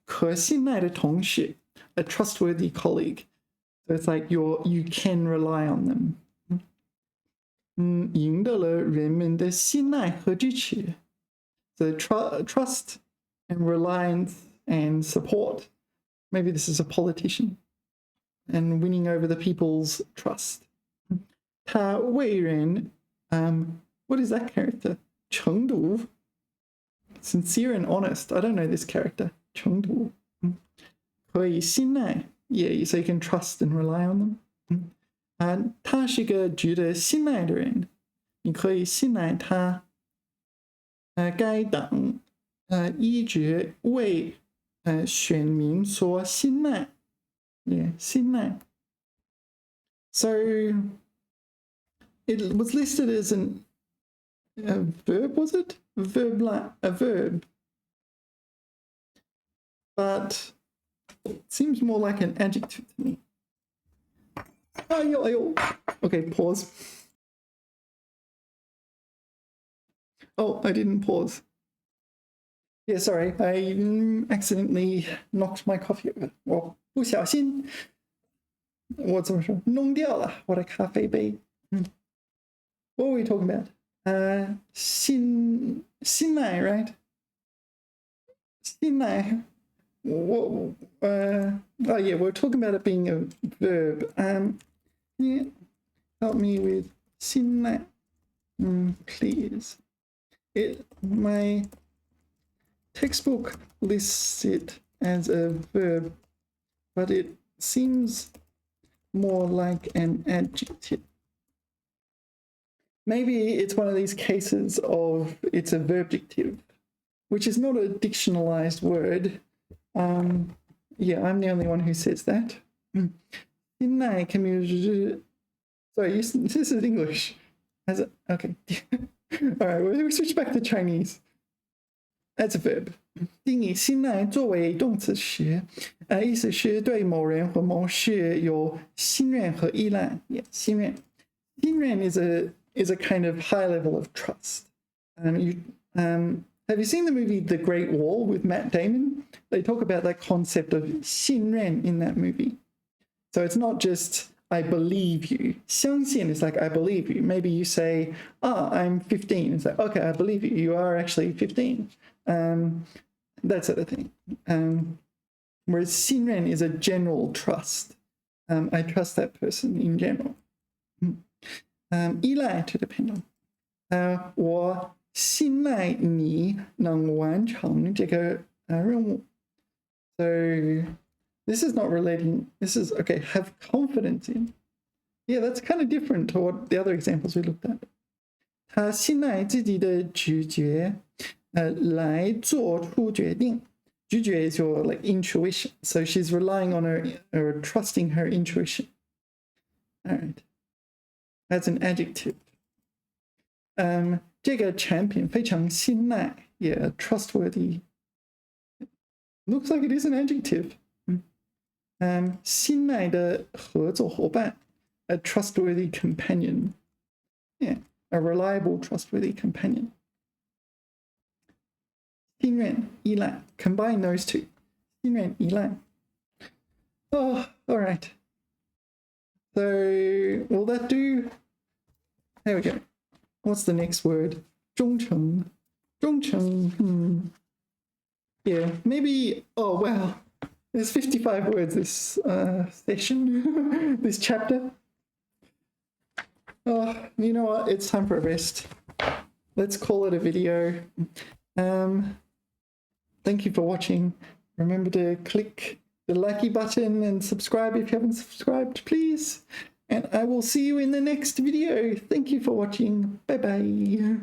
可信赖的同事, a trustworthy colleague. So it's like you can rely on them. 赢得了人们的信赖和支持. So trust and reliance and support. Maybe this is a politician. And winning over the people's trust. 他为人, what is that character? 诚笃. Sincere and honest. I don't know this character. 诚笃. 可以信赖. Yeah, so you can trust and rely on them. 他是个值得信赖的人. 你可以信赖他. 该党一直为选民所信赖. Yeah, 信赖. So it was listed as a verb, was it? A verb. but it seems more like an adjective to me. Okay, pause. Oh, I didn't pause. Yeah, sorry, I accidentally knocked my coffee over. 我不小心，我怎么说？弄掉了我的咖啡杯。What were we talking about? 新奶 right? 新奶。Oh yeah, we're talking about it being a verb. Yeah, help me with 新奶, please. My textbook lists it as a verb, but it seems more like an adjective. Maybe it's one of these cases of it's a verbjective, which is not a dictionalized word. Yeah, I'm the only one who says that. Sorry, this is English. Okay. All right, we'll switch back to Chinese. That's a verb. 定义信赖作为动词时，意思是对某人或某事有信任和依赖。信任is a kind of high level of trust. Have you seen the movie The Great Wall with Matt Damon? They talk about that concept of 信任 in that movie. So it's not just I believe you. 相信 is like I believe you. Maybe you say, I'm 15. It's like, okay, I believe you. You are actually 15. That sort of thing. Whereas 信任 is a general trust. I trust that person in general. 依赖 to depend on. 我信赖你能完成这个任务. So this is not relating. This is, okay, have confidence in. Yeah, that's kind of different to what the other examples we looked at. 他信赖自己的直觉来做出决定. 直觉 is your like intuition. So she's relying on her or trusting her intuition. All right. That's an adjective. 这个产品非常信赖. Yeah, trustworthy. Looks like it is an adjective. 信赖的合作伙伴, a trustworthy companion. Yeah, a reliable, trustworthy companion. 信任, 依赖. Combine those two. 信任, 依赖. Oh, all right. So, will that do? There we go. What's the next word? 忠诚. 忠诚. Yeah, maybe. Oh, wow. There's 55 words this session, this chapter. Oh, you know what? It's time for a rest. Let's call it a video. Thank you for watching. Remember to click the likey button and subscribe if you haven't subscribed, please. And I will see you in the next video. Thank you for watching. Bye-bye.